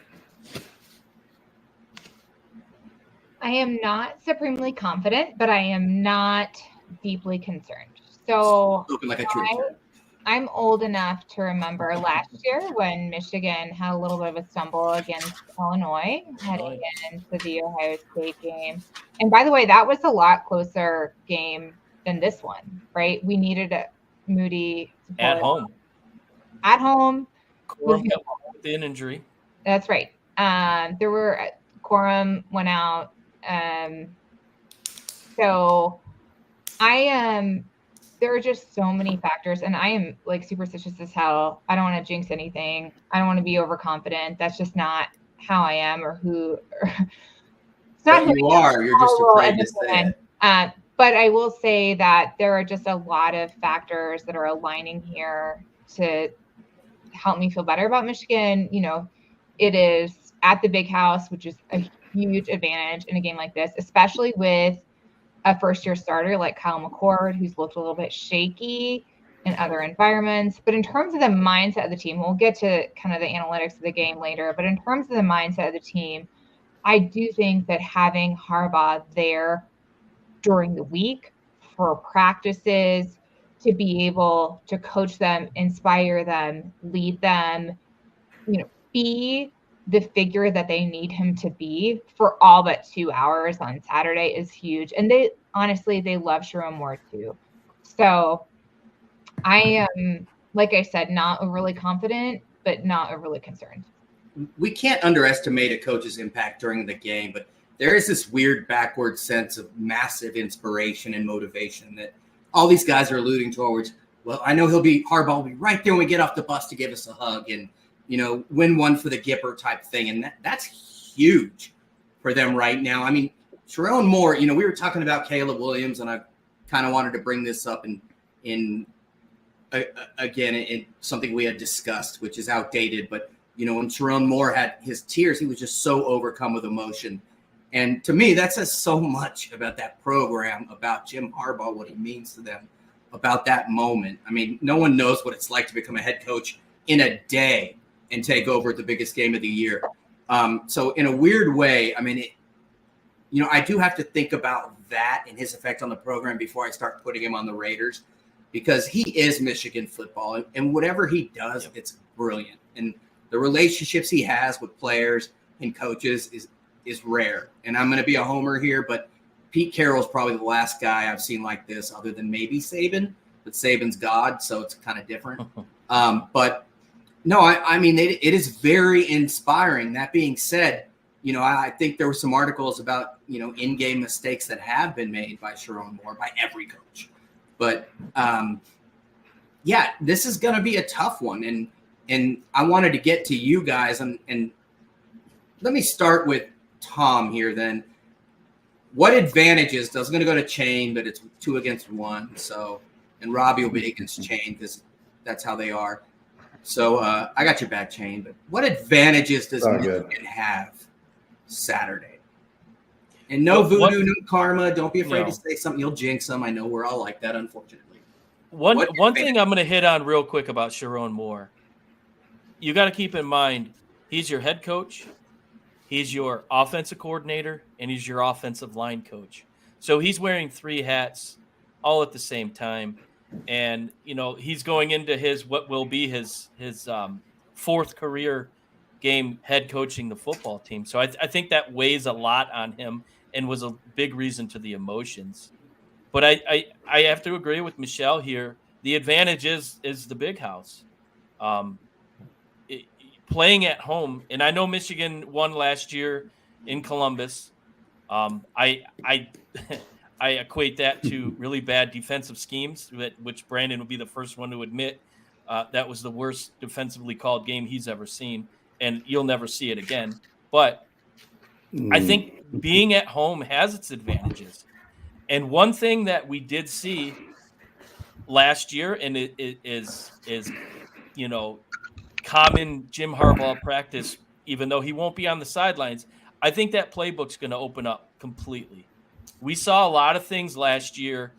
I am not supremely confident, but I am not deeply concerned. So looking like a true. I'm old enough to remember last year when Michigan had a little bit of a stumble against Illinois heading into the Ohio State game. And by the way, that was a lot closer game than this one, right? We needed a Moody to pull At it home. off. At home. Corum got with an injury. That's right. There were Corum went out. So I am. There are just so many factors, and I am like superstitious as hell. I don't want to jinx anything. I don't want to be overconfident. That's just not how I am, or who. It's not But who you I am. are. You're just afraid to say it. But I will say that there are just a lot of factors that are aligning here to help me feel better about Michigan. You know, it is at the big house, which is a huge advantage in a game like this, especially with a first-year starter like Kyle McCord, who's looked a little bit shaky in other environments. But in terms of the mindset of the team, we'll get to kind of the analytics of the game later. But in terms of the mindset of the team, I do think that having Harbaugh there during the week for practices, to be able to coach them, inspire them, lead them, you know, be the figure that they need him to be for all but 2 hours on Saturday is huge. And they honestly, they love Sharon Moore too. So I am, like I said, not overly confident, but not overly concerned. We can't underestimate a coach's impact during the game, but there is this weird backward sense of massive inspiration and motivation that all these guys are alluding towards. Well, I know Harbaugh will be right there when we get off the bus to give us a hug and, you know, win one for the Gipper type thing. And that's huge for them right now. I mean, Sharon Moore, you know, we were talking about Caleb Williams, and I kind of wanted to bring this up in something we had discussed, which is outdated. But, you know, when Sharon Moore had his tears, he was just so overcome with emotion. And to me, that says so much about that program, about Jim Harbaugh, what he means to them, about that moment. I mean, no one knows what it's like to become a head coach in a day and take over the biggest game of the year. So in a weird way, I mean, I do have to think about that and his effect on the program before I start putting him on the Raiders, because he is Michigan football, and whatever he does, it's brilliant. And the relationships he has with players and coaches is rare. And I'm going to be a homer here, but Pete Carroll's probably the last guy I've seen like this, other than maybe Saban, but Saban's God, so it's kind of different. But no, I mean, it is very inspiring. That being said, you know, I think there were some articles about, you know, in-game mistakes that have been made by Sharon Moore, by every coach. But yeah, this is going to be a tough one. And I wanted to get to you guys, and let me start with Tom here then. What advantages, I was going to go to Chain, but it's 2 against 1. So, and Robbie will be against Chain because that's how they are. So I got your back, Chain. But what advantages does Michigan have Saturday? And no voodoo, no karma. Don't be afraid to say something. You'll jinx them. I know we're all like that, unfortunately. One thing I'm going to hit on real quick about Sharon Moore. You got to keep in mind, he's your head coach, he's your offensive coordinator, and he's your offensive line coach. So he's wearing 3 hats all at the same time. And, you know, he's going into what will be his 4th career game head coaching the football team. So I think that weighs a lot on him and was a big reason to the emotions. But I have to agree with Michelle here. The advantage is the big house. Playing at home, and I know Michigan won last year in Columbus. I equate that to really bad defensive schemes, which Brandon would be the first one to admit that was the worst defensively called game he's ever seen, and you'll never see it again. But I think being at home has its advantages. And one thing that we did see last year, and it is you know, common Jim Harbaugh practice, even though he won't be on the sidelines, I think that playbook's going to open up completely. We saw a lot of things last year.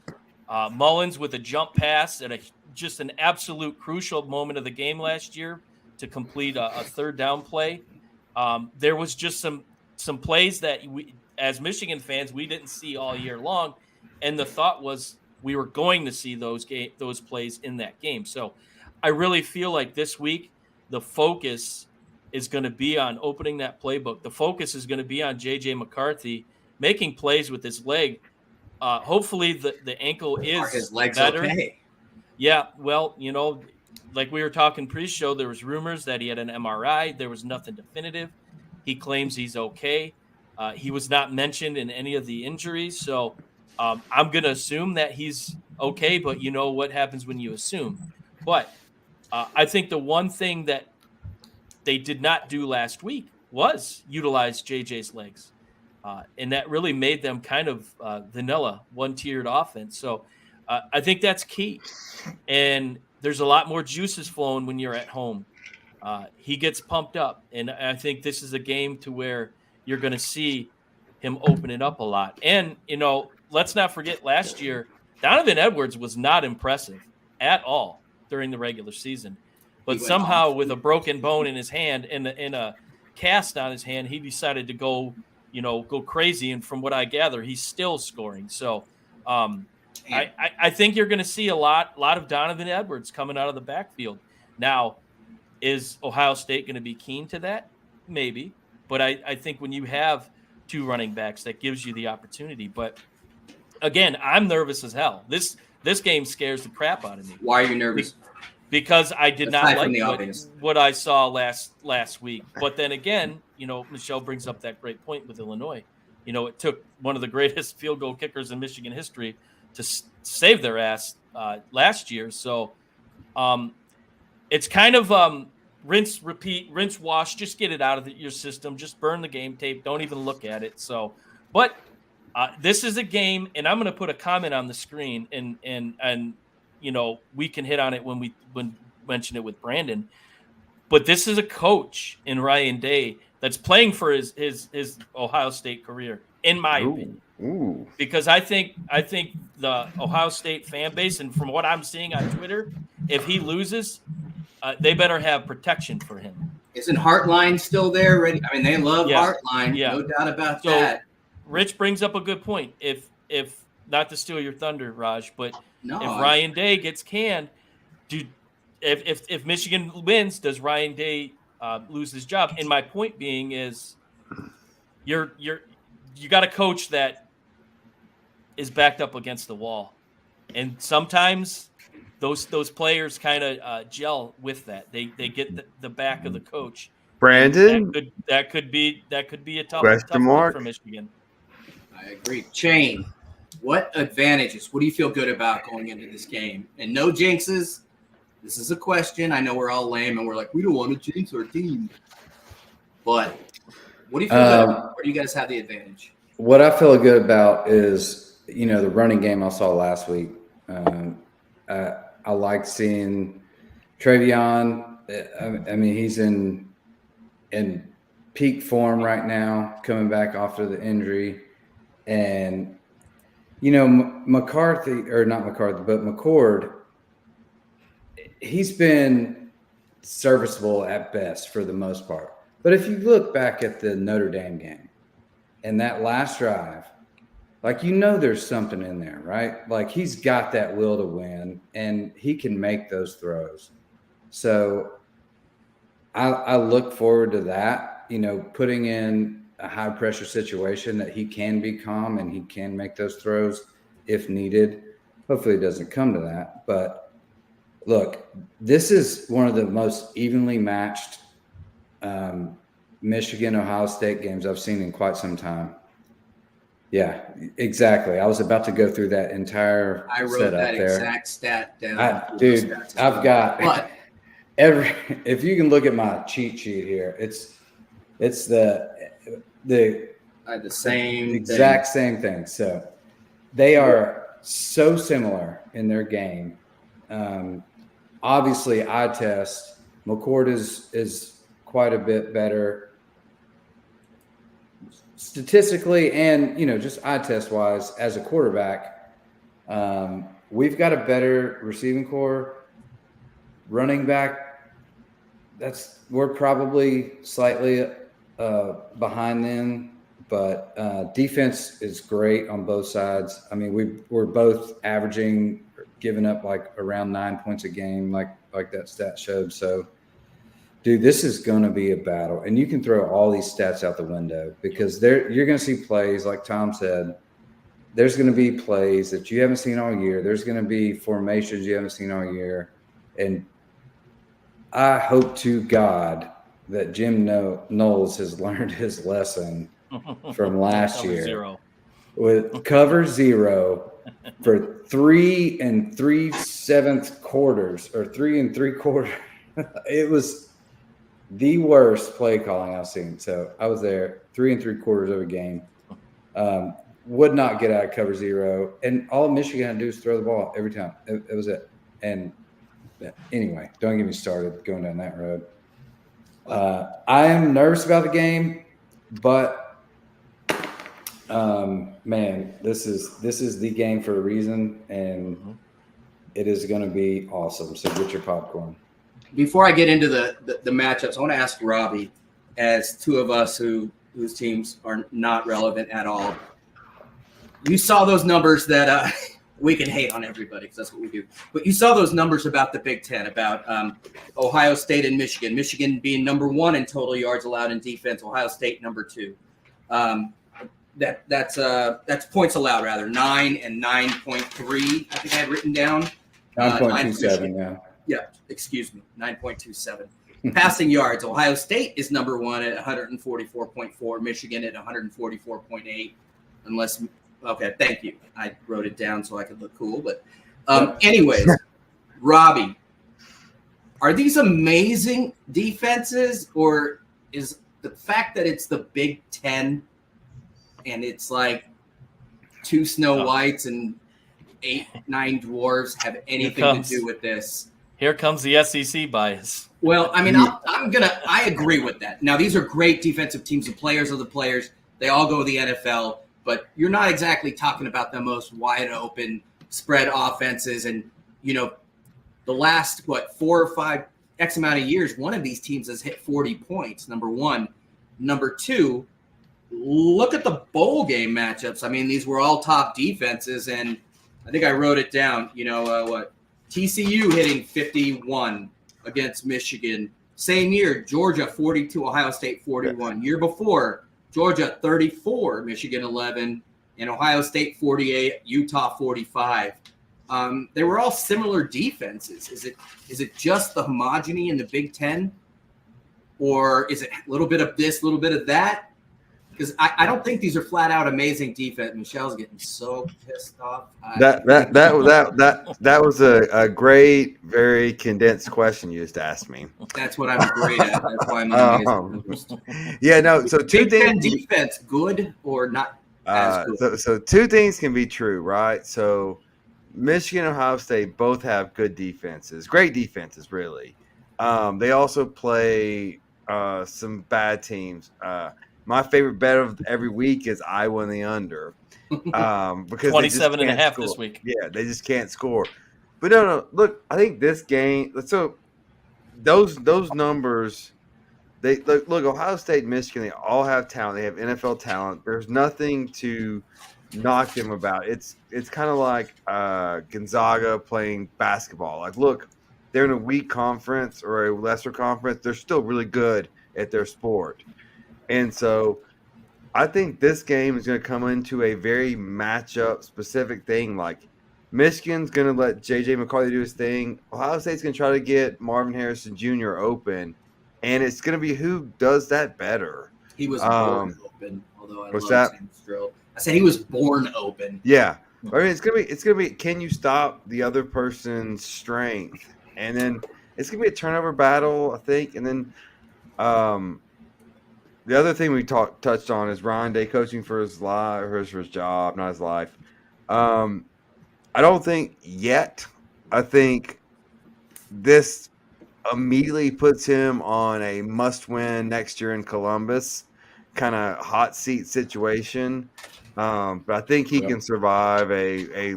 Mullins with a jump pass at just an absolute crucial moment of the game last year to complete a 3rd down play. There was just some plays that we, as Michigan fans, we didn't see all year long, and the thought was we were going to see those plays in that game. So I really feel like this week the focus is going to be on opening that playbook. The focus is going to be on J.J. McCarthy making plays with his leg. Hopefully the ankle Are is his legs better. okay? Yeah, well, like we were talking pre-show, there was rumors that he had an MRI. There was nothing definitive. He claims he's okay. He was not mentioned in any of the injuries, so I'm going to assume that he's okay. But you know what happens when you assume. But I think the one thing that they did not do last week was utilize JJ's legs. And that really made them kind of vanilla, one-tiered offense. So I think that's key. And there's a lot more juices flowing when you're at home. He gets pumped up. And I think this is a game to where you're going to see him open it up a lot. And, let's not forget last year, Donovan Edwards was not impressive at all during the regular season. But somehow with a broken bone in his hand and a cast on his hand, he decided to go crazy. And from what I gather, he's still scoring. So I think you're going to see a lot of Donovan Edwards coming out of the backfield. Now, is Ohio State going to be keen to that? Maybe. But I think when you have two running backs, that gives you the opportunity. But again, I'm nervous as hell. This game scares the crap out of me. Why are you nervous? Because I did Aside not from the like obvious. what I saw last week. But then again, Michelle brings up that great point with Illinois. It took one of the greatest field goal kickers in Michigan history to save their ass last year. So it's kind of rinse, repeat, rinse, wash. Just get it out of your system. Just burn the game tape. Don't even look at it. So, but this is a game, and I'm going to put a comment on the screen, and we can hit on it when we mention it with Brandon. But this is a coach in Ryan Day that's playing for his Ohio State career, in my opinion. Ooh. Because I think the Ohio State fan base, and from what I'm seeing on Twitter, if he loses, they better have protection for him. Isn't Heartline still there? Ready? I mean, they love Heartline. Yeah. No doubt about So, that. Rich brings up a good point. If not to steal your thunder, Raj, but No, if Ryan Day gets canned, if Michigan wins, does Ryan Day lose his job? And my point being is, you got a coach that is backed up against the wall, and sometimes those players kind of gel with that. They get the back of the coach. Brandon, That could be a tough mark for Michigan. I agree. Shane, what advantages? What do you feel good about going into this game? And no jinxes. This is a question. I know we're all lame and we're like, we don't want to jinx our team. But what do you feel good about? Where do you guys have the advantage? What I feel good about is, the running game I saw last week. I like seeing Travion. I mean, he's in peak form right now, coming back after the injury. And, McCord, he's been serviceable at best for the most part. But if you look back at the Notre Dame game and that last drive, there's something in there, right? Like, he's got that will to win, and he can make those throws. So I look forward to that, putting in a high-pressure situation that he can be calm and he can make those throws if needed. Hopefully it doesn't come to that. But, look, this is one of the most evenly matched Michigan-Ohio State games I've seen in quite some time. Yeah, exactly. I was about to go through that entire I wrote setup that there. exact stat down. I've got if you can look at my cheat sheet here, it's the same exact same thing. So they are so similar in their game. Obviously, eye test, McCord is quite a bit better statistically, and just eye test wise as a quarterback. We've got a better receiving core. Running back, we're probably slightly behind them, but defense is great on both sides. I mean, we're both averaging giving up like around 9 points a game, like that stat showed. So, dude, this is going to be a battle, and you can throw all these stats out the window because you're going to see plays like Tom said. There's going to be plays that you haven't seen all year. There's going to be formations you haven't seen all year, and I hope to God that Jim Knowles has learned his lesson from last year. Zero. With cover zero for 3 3/7 quarters or 3 3/4. It was the worst play calling I've seen. So I was there 3 3/4 of a game. Would not get out of cover zero. And all Michigan had to do is throw the ball every time. It was it. And anyway, don't get me started going down that road. I am nervous about the game, but man, this is the game for a reason, and it is going to be awesome. So get your popcorn. Before I get into the matchups, I want to ask Robbie, as two of us whose teams are not relevant at all. You saw those numbers that we can hate on everybody because that's what we do. But you saw those numbers about the Big Ten, about Ohio State and Michigan. Michigan being number 1 in total yards allowed in defense. Ohio State number 2. That's points allowed, rather 9 and 9.3. I think I had written down 9.27. Yeah. Yeah, excuse me, 9.27. Passing yards. Ohio State is number 1 at 144.4. Michigan at 144.8. Unless, okay, thank you. I wrote it down so I could look cool. But anyways, Robbie, are these amazing defenses, or is the fact that it's the Big Ten and it's like 2 Snow Whites and 8, 9 dwarves have anything to do with this? Here comes the SEC bias. Well, I mean, I agree with that. Now, these are great defensive teams. The players are the players. They all go to the NFL, but you're not exactly talking about the most wide open spread offenses. And, the last, 4 or 5 X amount of years, one of these teams has hit 40 points, number 1. Number 2, look at the bowl game matchups. I mean, these were all top defenses, and I think I wrote it down, TCU hitting 51 against Michigan. Same year, Georgia 42, Ohio State 41. Year before, Georgia 34, Michigan 11, and Ohio State 48, Utah 45. They were all similar defenses. Is it just the homogeny in the Big Ten, or is it a little bit of this, a little bit of that? Because I don't think these are flat out amazing defense. Michelle's getting so pissed off. That was a great, very condensed question you just asked me. That's what I'm great at. That's why I'm amazing. Yeah, no. So two Big Ten things. defense, good or not as good? So 2 things can be true, right? So Michigan and Ohio State both have good defenses, great defenses, really. They also play some bad teams. My favorite bet of every week is Iowa in the under. Because 27.5 this week. Yeah, they just can't score. But no. Look, I think this game. So those numbers. They look. Ohio State, and Michigan. They all have talent. They have NFL talent. There's nothing to knock them about. It's kind of like Gonzaga playing basketball. Like, look, they're in a weak conference or a lesser conference. They're still really good at their sport. And so I think this game is going to come into a very matchup specific thing. Like, Michigan's going to let J.J. McCarthy do his thing. Ohio State's going to try to get Marvin Harrison Jr. open. And it's going to be who does that better. He was born open, although I what's love that? Sam Stroh. I said he was born open. Yeah. I mean, it's gonna be can you stop the other person's strength? And then it's going to be a turnover battle, I think. And then the other thing we touched on is Ryan Day coaching for his life, or for his job, not his life. I don't think yet. I think this immediately puts him on a must-win next year in Columbus, kind of hot seat situation. But I think he can survive a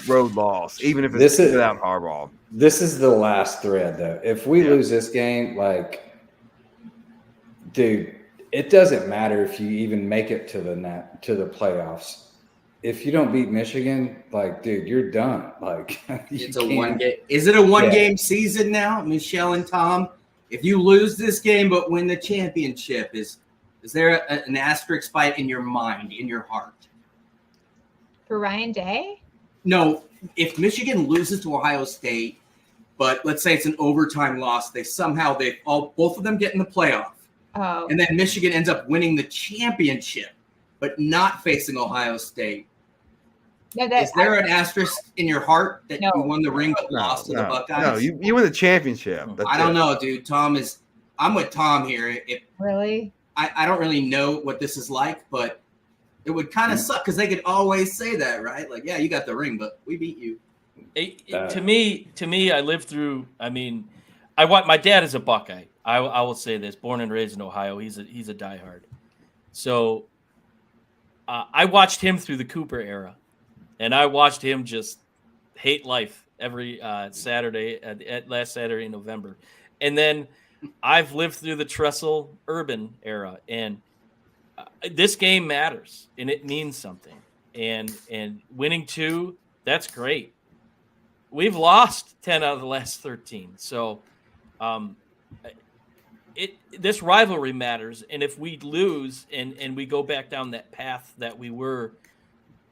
road loss, even if it's without Harbaugh. This is the last thread, though. If we lose this game, dude, it doesn't matter if you even make it to the playoffs. if you don't beat Michigan, like, dude, you're done. Like, It's a one game. Is it a one game season now, Michelle and Tom? If you lose this game but win the championship, is there an asterisk by it in your mind, in your heart? For Ryan Day? No. If Michigan loses to Ohio State, but let's say it's an overtime loss, both of them get in the playoff. Oh. And then Michigan ends up winning the championship, but not facing Ohio State. No, Is there an asterisk in your heart that No. you won the ring but lost to the Buckeyes? No, you win the championship. I don't know, dude. I'm with Tom here. Really? I don't really know what this is like, but it would kind of suck because they could always say that, right? Like, yeah, you got the ring, but we beat you. To me, I lived through. I mean, my dad is a Buckeye. I will say this: born and raised in Ohio, he's a diehard. So I watched him through the Cooper era, and I watched him just hate life every Saturday last Saturday in November, and then I've lived through the Tressel Urban era, and this game matters, and it means something. And winning 2, that's great. We've lost 10 out of the last 13. So this rivalry matters. And if we lose and we go back down that path that we were,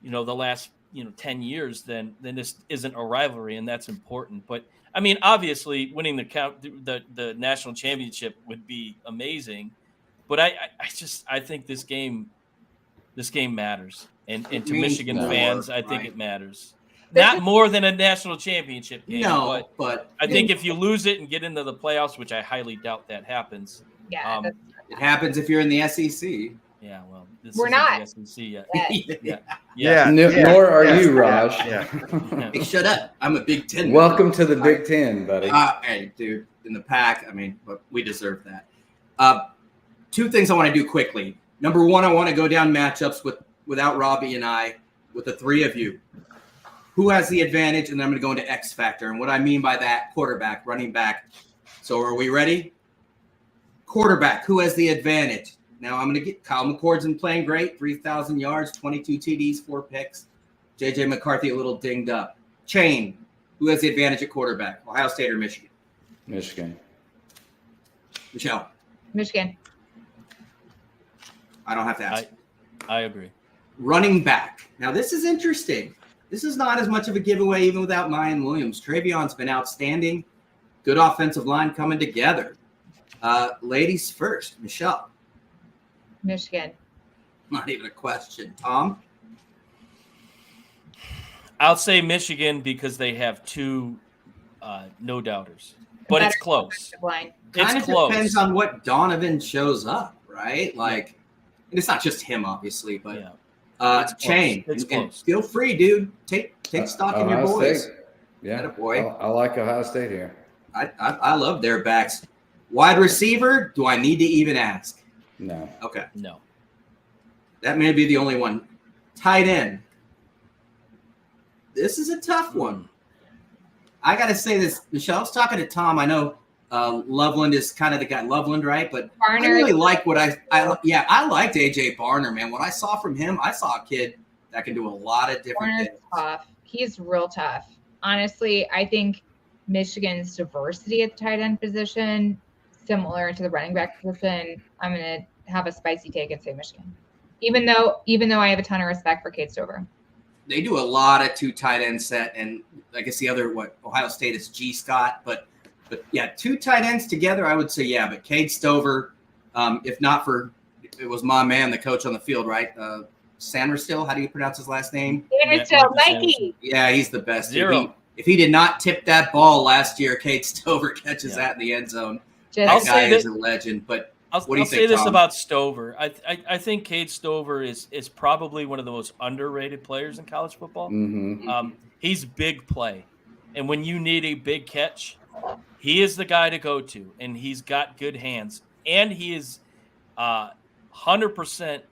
the last, 10 years, then this isn't a rivalry, and that's important. But I mean, obviously winning the national championship would be amazing. But I think this game matters. And to Michigan fans, I think it matters. Not more than a national championship game. No, but I think if you lose it and get into the playoffs, which I highly doubt that happens. Yeah, it happens if you're in the SEC. Yeah, well, we're not the SEC yet. Yeah. Nor are you, Raj. Hey, shut up! I'm a Big Ten. Welcome to the Big Ten, buddy. Hey, dude, in the pack. I mean, but we deserve that. 2 things I want to do quickly. Number 1, I want to go down matchups without Robbie and I, with the 3 of you. Who has the advantage? And then I'm going to go into X factor. And what I mean by that, quarterback, running back. So are we ready? Quarterback, who has the advantage? Now I'm going to get Kyle McCord's been playing great, 3,000 yards, 22 TDs, 4 picks. JJ McCarthy a little dinged up. Chain, who has the advantage at quarterback? Ohio State or Michigan? Michigan. Michelle. Michigan. I don't have to ask. I agree. Running back. Now this is interesting. This is not as much of a giveaway even without Mayan Williams. Travion's been outstanding. Good offensive line coming together. Ladies first. Michelle. Michigan. Not even a question. Tom? I'll say Michigan because they have 2 no-doubters. But it's close. Kind of depends on what Donovan shows up, right? Like, and it's not just him, obviously, but Chain. It's close. Feel free, dude. Take stock in your boys. State. Yeah, boy. I like Ohio State here. I love their backs. Wide receiver, do I need to even ask? No. Okay. No. That may be the only one. Tight end. This is a tough one. I got to say this. Michelle, I was talking to Tom. I know Loveland is kind of the guy. Loveland, right? But Barner. I really like what I liked AJ Barner, man. What I saw from him, I saw a kid that can do a lot of different Barner's things. tough. He's real tough. Honestly, I think Michigan's diversity at the tight end position, similar to the running back position, I'm going to have a spicy take and say Michigan. Even though I have a ton of respect for Kate Stover. They do a lot of 2 tight end set, and I guess the other Ohio State is G. Scott, but yeah, 2 tight ends together, I would say yeah. But Cade Stover, if not for it was my man, the coach on the field, right? Sanderstill, how do you pronounce his last name? Sanderstill, Mikey. Yeah, he's the best. Zero. If he did not tip that ball last year, Cade Stover catches that in the end zone. That guy is a legend. But what do you think, say this Tom? about Stover. I think Cade Stover is probably one of the most underrated players in college football. Mm-hmm. He's big play, and when you need a big catch, he is the guy to go to, and he's got good hands, and he is 100%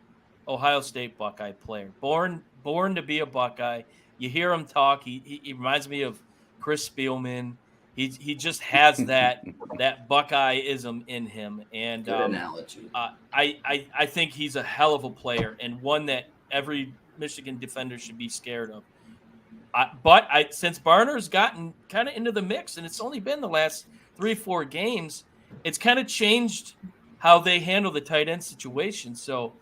Ohio State Buckeye player, born to be a Buckeye. You hear him talk. He reminds me of Chris Spielman. He just has that Buckeye-ism in him, and Good analogy. I think he's a hell of a player and one that every Michigan defender should be scared of. But since Barner's gotten kind of into the mix, and it's only been the last 3-4 games, it's kind of changed how they handle the tight end situation. So,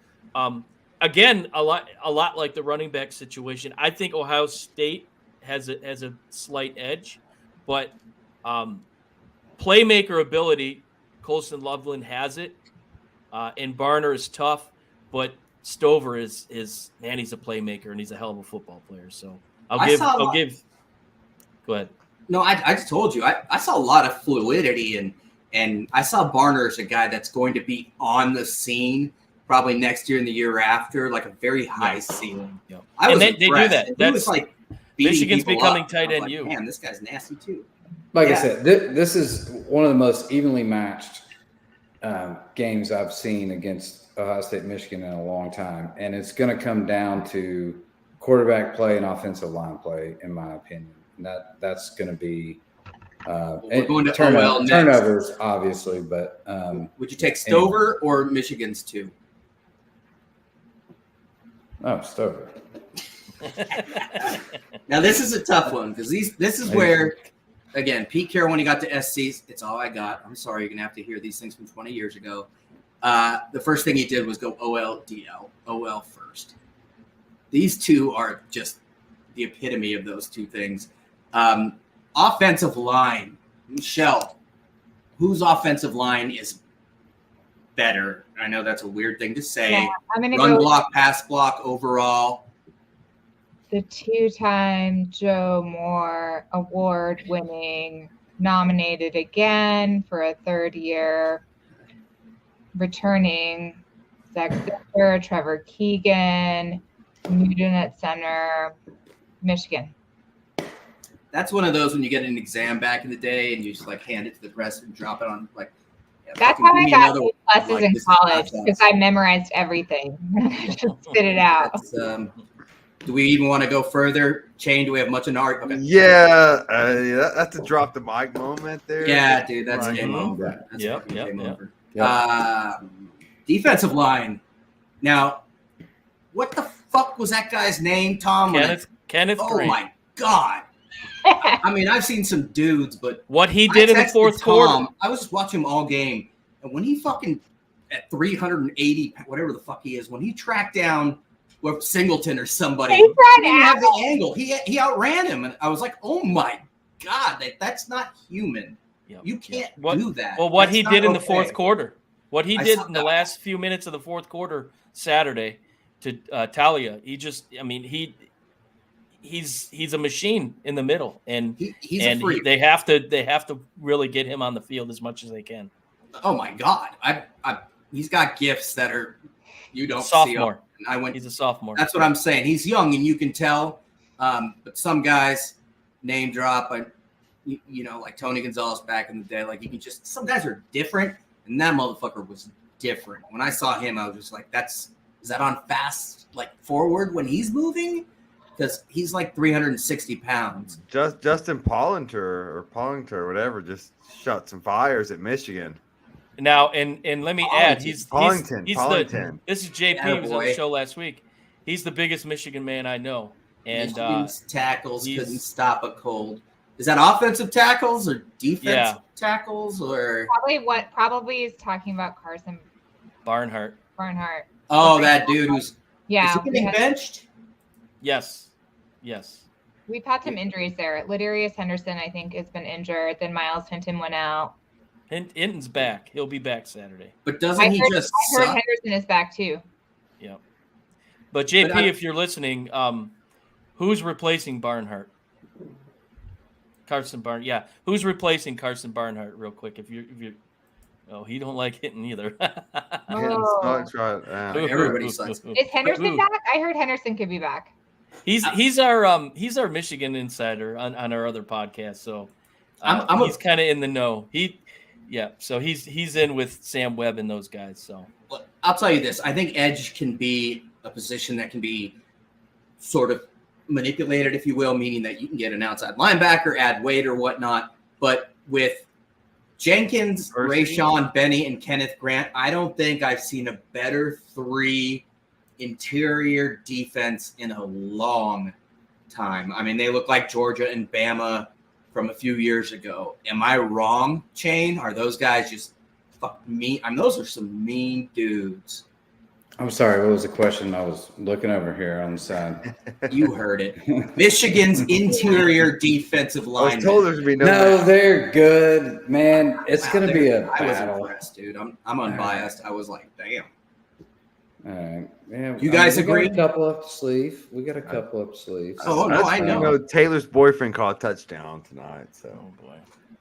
again, a lot like the running back situation. I think Ohio State has a slight edge, but playmaker ability, Colston Loveland has it, and Barner is tough, but Stover is he's a playmaker and he's a hell of a football player. So I'll give. Go ahead. No, I just told you. I saw a lot of fluidity, and I saw Barner as a guy that's going to be on the scene probably next year and the year after, like a very high ceiling. Yep. And they do that. He was like Michigan's becoming up. tight end. Like, man, this guy's nasty too. Like I said, this is one of the most evenly matched games I've seen against Ohio State, Michigan in a long time, and it's going to come down to quarterback play and offensive line play, in my opinion. And that's going to be we're going to turnovers, obviously. But would you take Stover or Michigan's 2? Oh, Stover. Now this is a tough one because this is where, again, Pete Carroll, when he got to SCs, it's all I got. I'm sorry, you're gonna have to hear these things from 20 years ago. The first thing he did was go OL DL, OL first. These two are just the epitome of those two things. Offensive line, Michelle, whose offensive line is better? I know that's a weird thing to say. Yeah, I'm gonna Run go block, pass block, overall. the 2-time Joe Moore award-winning, nominated again for a third year, returning Zach Zinter, Trevor Keegan, Newton at center, Michigan. That's one of those when you get an exam back in the day and you just like hand it to the press and drop it on like. Yeah, That's how I got A+ in college because I memorized everything. Just spit it out. Do we even want to go further? Shane, do we have much in art? Okay. Yeah, that's a drop the mic moment there. Yeah, dude, that's Right. game over. That's Yep, game yep. over. Yep. Defensive line. Now, what the fuck was that guy's name, Tom? Kenneth Oh Green. my god! I mean, I've seen some dudes, but What he did in the texted fourth Tom, quarter. I was just watching him all game, and when he fucking at 380, whatever the fuck he is, when he tracked down Singleton or somebody, He he ran didn't have out. the angle. He outran him, and I was like, oh my god, that's not human. Yep, You can't yep. do that. Well, what That's he not did in the okay. fourth quarter. What he I did saw in the that. last few minutes of the fourth quarter Saturday to Talia. He's a machine in the middle, and He's a freak. they have to really get him on the field as much as they can. Oh my god, he's got gifts that are you don't see. Sophomore. He's a sophomore. That's what I'm saying. He's young, and you can tell. But some guys name drop, like Tony Gonzalez back in the day. Like some guys are different, and that motherfucker was different. When I saw him, I was just like, is that on fast like forward when he's moving? Because he's like 360 pounds. Justin Pollenter, whatever, just shot some fires at Michigan. Now, and let me add, Pollington. This is JP, who was on the Attaboy. show last week. He's the biggest Michigan man I know. And Michigan's tackles couldn't stop a cold. Is that offensive tackles or defensive tackles or? Probably is talking about Carson Barnhart. Oh, that dude who's Yeah. is he getting benched? Yes. We've had some injuries there. Ladarius Henderson, I think, has been injured. Then Miles Hinton went out. Hinton's back. He'll be back Saturday. But doesn't he just I heard suck? Henderson is back too. Yeah. But JP, if you're listening, who's replacing Barnhart? Carson Barnhart. Yeah. Who's replacing Carson Barnhart real quick? If you're oh, he don't like hitting either. Everybody sucks. Is Henderson back? I heard Henderson could be back. He's our Michigan insider on our other podcast. So he's kind of in the know. So he's in with Sam Webb and those guys. So I'll tell you this. I think edge can be a position that can be sort of manipulated, if you will, meaning that you can get an outside linebacker, add weight or whatnot. But with Jenkins, Rayshawn, Benny, and Kenneth Grant, I don't think I've seen a better 3 interior defense in a long time. I mean, they look like Georgia and Bama from a few years ago. Am I wrong, Chain? Are those guys just mean? I mean, those are some mean dudes. I'm sorry, what was the question? I was looking over here on the side. You heard it. Michigan's interior defensive I line. was told there's gonna be No, they're good, man. It's going to be a I was battle. impressed, dude. I'm unbiased. I was like, damn. All right. Yeah, You guys we agree? got a couple up the sleeve. We got a couple up sleeves. Oh, no, I know. Taylor's boyfriend caught a touchdown tonight. So Oh boy.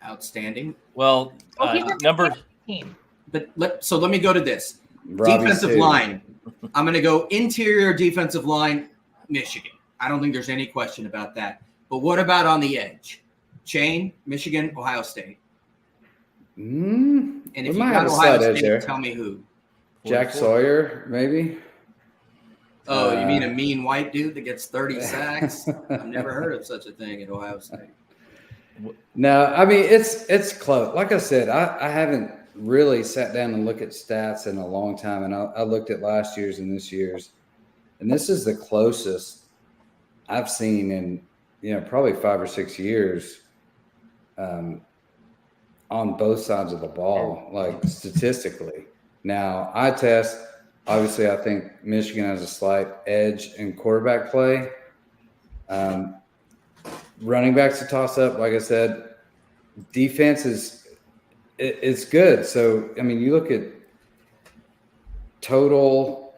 Outstanding. Well, Well, he's a number team. But let me go to this. Robbie Defensive too. line. I'm going to go interior defensive line, Michigan. I don't think there's any question about that. But what about on the edge? Chain, Michigan, Ohio State. And if you might got have a Ohio slight edge State, there. tell me who. Jack 44. Sawyer, maybe. Oh, you mean a mean white dude that gets 30 sacks? I've never heard of such a thing at Ohio State. No, I mean it's close. Like I said, I haven't really sat down and looked at stats in a long time, and I looked at last year's and this year's, and this is the closest I've seen in probably 5 or 6 years on both sides of the ball, like statistically. Now eye test, obviously, I think Michigan has a slight edge in quarterback play. Running backs a toss up, like I said. Defense it's good. So I mean, you look at total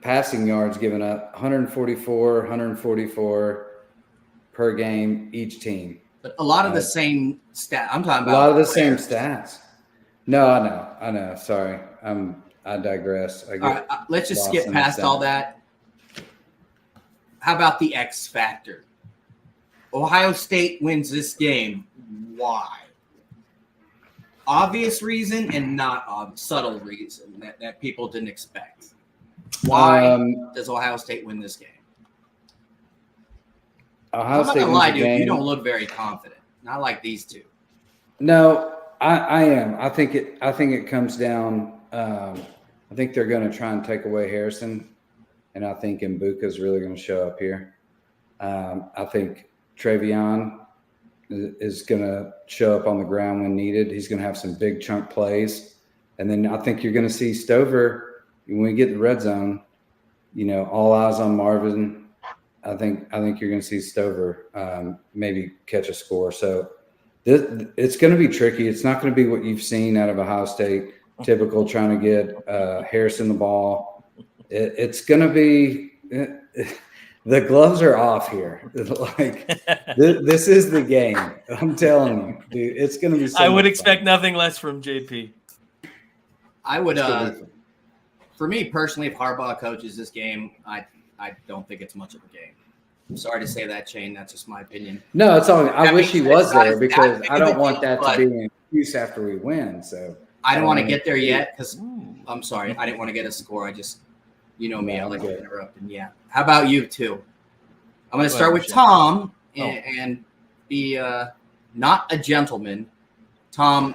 passing yards given up, 144 per game each team. But a lot of the same stat. I'm talking A about lot of the same players. stats. No, I know. Sorry, I digress. All right, let's just lost skip in the past all stats. that. How about the X factor? Ohio State wins this game. Why? Obvious reason and not subtle reason that people didn't expect. Why does Ohio State win this game? Ohio I'm not State gonna wins lie, the dude. You game. don't look very confident. Not like these two. No, I am. I think it comes down. I think they're going to try and take away Harrison, and I think Mbuka is really going to show up here. I think Travion is going to show up on the ground when needed. He's going to have some big chunk plays, and then I think you're going to see Stover when we get the red zone. All eyes on Marvin. I think you're going to see Stover maybe catch a score. So it's going to be tricky. It's not going to be what you've seen out of Ohio State, typical trying to get Harrison the ball. It's going to be the gloves are off here. Like this is the game. I'm telling you, dude. It's going to be. I would expect nothing less from JP. I would. For me personally, if Harbaugh coaches this game, I don't think it's much of a game. I'm sorry to say that, Shane. That's just my opinion. No, it's all. I That wish he being said, was it's not there as because bad I don't want as it that is, to be an excuse after we win. So I don't want to get there yet because I'm sorry. I didn't want to get a score. I just, me, I like to interrupt. And yeah. How about you two? I'm going to start with Tom and be not a gentleman. Tom,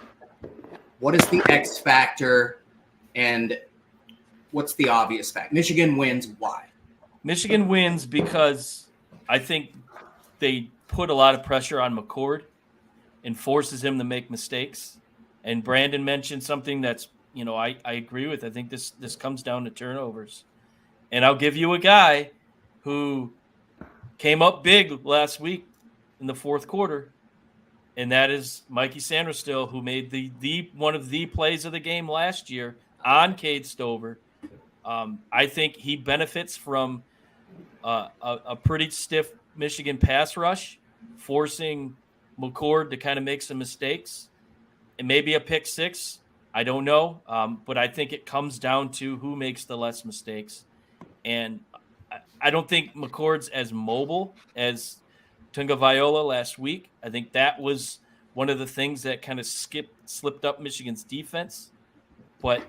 what is the X factor and what's the obvious fact? Michigan wins. Why? Michigan wins because I think they put a lot of pressure on McCord and forces him to make mistakes. And Brandon mentioned something that's, I agree with. I think this comes down to turnovers. And I'll give you a guy who came up big last week in the fourth quarter, and that is Mikey Sanderstill, who made the one of the plays of the game last year on Cade Stover. I think he benefits from a pretty stiff Michigan pass rush, forcing McCord to kind of make some mistakes, and maybe a pick six. I don't know, but I think it comes down to who makes the less mistakes. And I don't think McCord's as mobile as Tunga Viola last week. I think that was one of the things that kind of slipped up Michigan's defense. But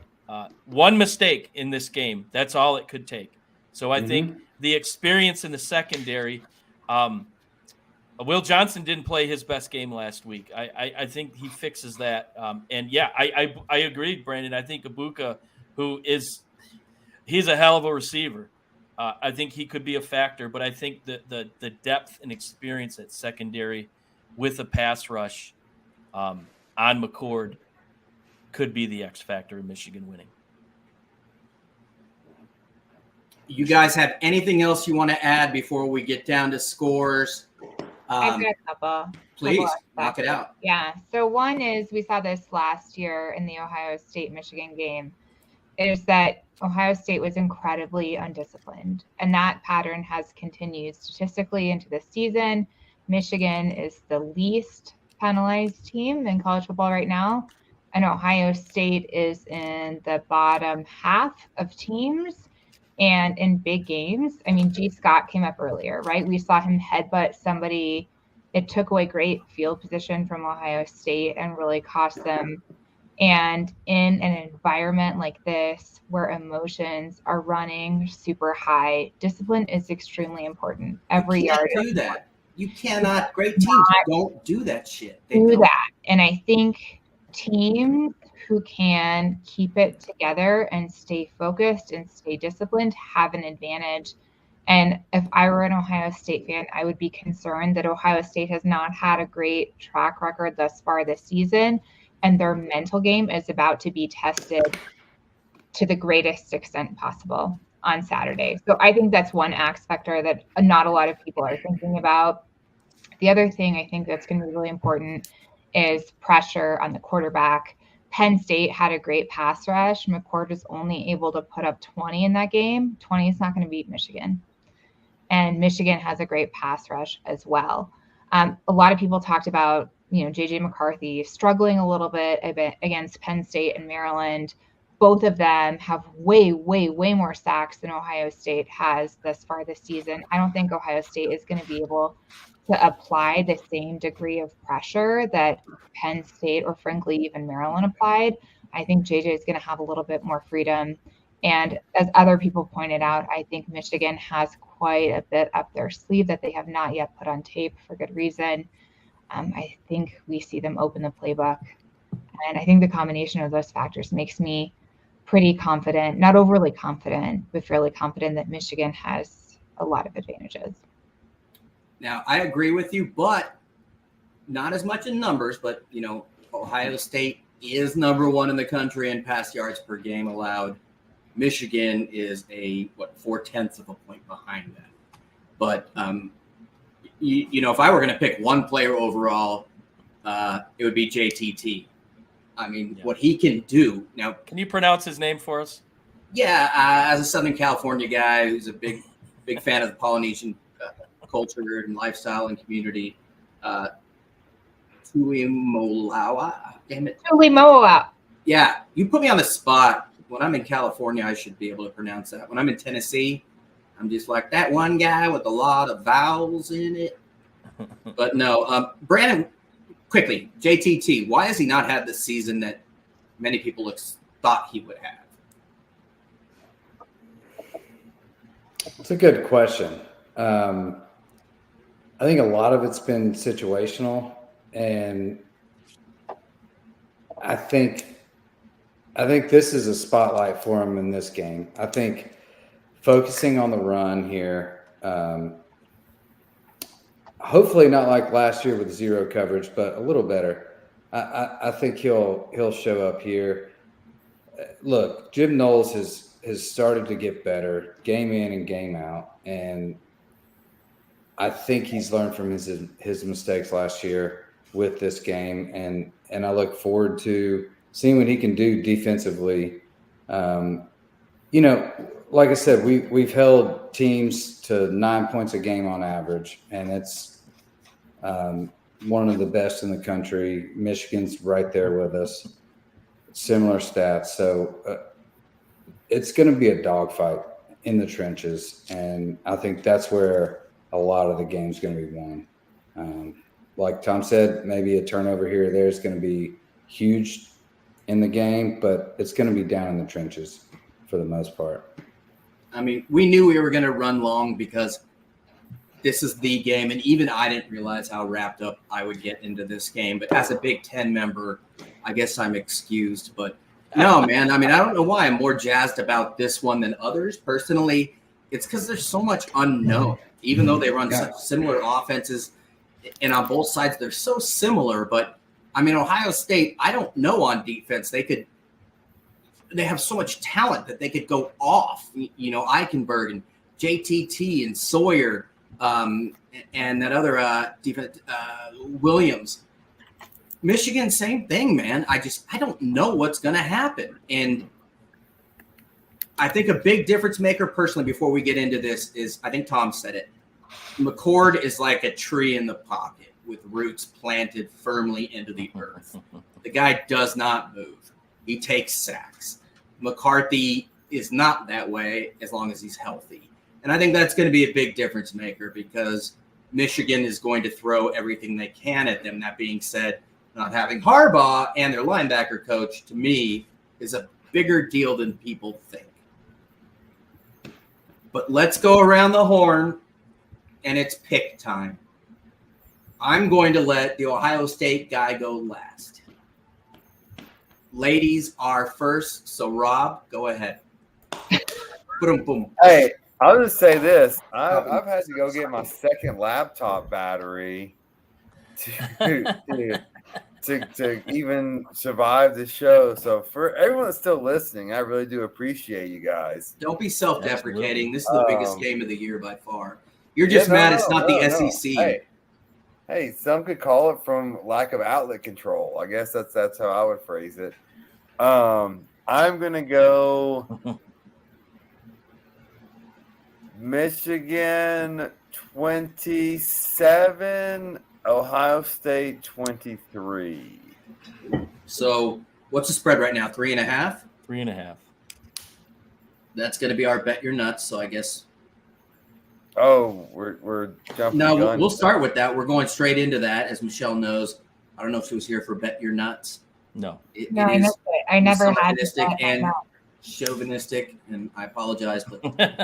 one mistake in this game, that's all it could take. So I think the experience in the secondary, Will Johnson didn't play his best game last week. I think he fixes that. And yeah, I agree, Brandon. I think Ibuka, who is He's a hell of a receiver. I think he could be a factor, but I think that the depth and experience at secondary with a pass rush on McCord could be the X factor in Michigan winning. You guys have anything else you want to add before we get down to scores? I've got a couple. Please knock it out. Yeah. So one is, we saw this last year in the Ohio State-Michigan game, is that Ohio State was incredibly undisciplined. And that pattern has continued statistically into this season. Michigan is the least penalized team in college football right now. And Ohio State is in the bottom half of teams. And in big games, I mean, G. Scott came up earlier, right? We saw him headbutt somebody. It took away great field position from Ohio State and really cost them. And in an environment like this, where emotions are running super high, discipline is extremely important. Every yard. Do that. You cannot. Great teams don't do that shit. They do don't. that. And I think teams who can keep it together and stay focused and stay disciplined have an advantage. And if I were an Ohio State fan, I would be concerned that Ohio State has not had a great track record thus far this season, and their mental game is about to be tested to the greatest extent possible on Saturday. So I think that's one X factor that not a lot of people are thinking about. The other thing I think that's going to be really important is pressure on the quarterback. Penn State had a great pass rush. McCord was only able to put up 20 in that game. 20 is not going to beat Michigan. And Michigan has a great pass rush as well. A lot of people talked about, J.J. McCarthy struggling a little bit against Penn State and Maryland. Both of them have way, way, way more sacks than Ohio State has thus far this season. I don't think Ohio State is going to be able to apply the same degree of pressure that Penn State or frankly even Maryland applied. I think JJ is going to have a little bit more freedom. And as other people pointed out, I think Michigan has quite a bit up their sleeve that they have not yet put on tape for good reason. I think we see them open the playbook. And I think the combination of those factors makes me pretty confident, not overly confident, but fairly confident that Michigan has a lot of advantages. Now, I agree with you, but not as much in numbers. But, Ohio State is number one in the country in pass yards per game allowed. Michigan is 0.4 of a point behind that. But, if I were going to pick one player overall, it would be JTT. I mean, what he can do now. Can you pronounce his name for us? Yeah, as a Southern California guy who's a big fan of the Polynesian culture and lifestyle and community, Tuimolawa. Damn it. Tuimolawa. Yeah, you put me on the spot. When I'm in California, I should be able to pronounce that. When I'm in Tennessee, I'm just like that one guy with a lot of vowels in it. But no, Brandon, quickly, JTT, why has he not had the season that many people thought he would have? It's a good question. I think a lot of it's been situational, and I think this is a spotlight for him in this game. I think focusing on the run here, hopefully not like last year with zero coverage, but a little better. I think he'll show up here. Look, Jim Knowles has started to get better game in and game out, and I think he's learned from his mistakes last year with this game, and I look forward to seeing what he can do defensively. Like I said, we've held teams to 9 points a game on average, and it's one of the best in the country. Michigan's right there with us, similar stats. So it's going to be a dogfight in the trenches, and I think that's where a lot of the game's going to be won. Like Tom said, maybe a turnover here or there is going to be huge in the game, but it's going to be down in the trenches for the most part. I mean, we knew we were going to run long because this is the game, and even I didn't realize how wrapped up I would get into this game. But as a Big Ten member, I guess I'm excused. But No, man. I mean, I don't know why I'm more jazzed about this one than others. Personally, it's because there's so much unknown. Even though they run such similar offenses, and on both sides they're so similar. But I mean, Ohio State, I don't know on defense. They have so much talent that they could go off. Eichenberg and JTT and Sawyer, and that other defense, Williams. Michigan, same thing, man. I don't know what's going to happen. And I think a big difference maker personally before we get into this is, I think Tom said it, McCord is like a tree in the pocket with roots planted firmly into the earth. The guy does not move. He takes sacks. McCarthy is not that way as long as he's healthy. And I think that's going to be a big difference maker because Michigan is going to throw everything they can at them. That being said, not having Harbaugh and their linebacker coach, to me, is a bigger deal than people think. But let's go around the horn, and it's pick time. I'm going to let the Ohio State guy go last. Ladies are first, so Rob, go ahead. Boom, boom. Hey, I'll just say this. I've had to go get my second laptop battery to even survive the show. So for everyone that's still listening, I really do appreciate you guys. Don't be self-deprecating. This is the biggest game of the year by far. You're just mad it's not the SEC. Hey, some could call it from lack of outlet control. I guess that's how I would phrase it. I'm gonna go Michigan 27, Ohio State 23. So what's the spread right now? 3.5? 3.5. That's going to be our bet your nuts. So I guess. Oh, we're jumping. No, we'll start with that. We're going straight into that, as Michelle knows. I don't know if she was here for bet your nuts. No. No, I missed it. I never had chauvinistic, and I apologize, but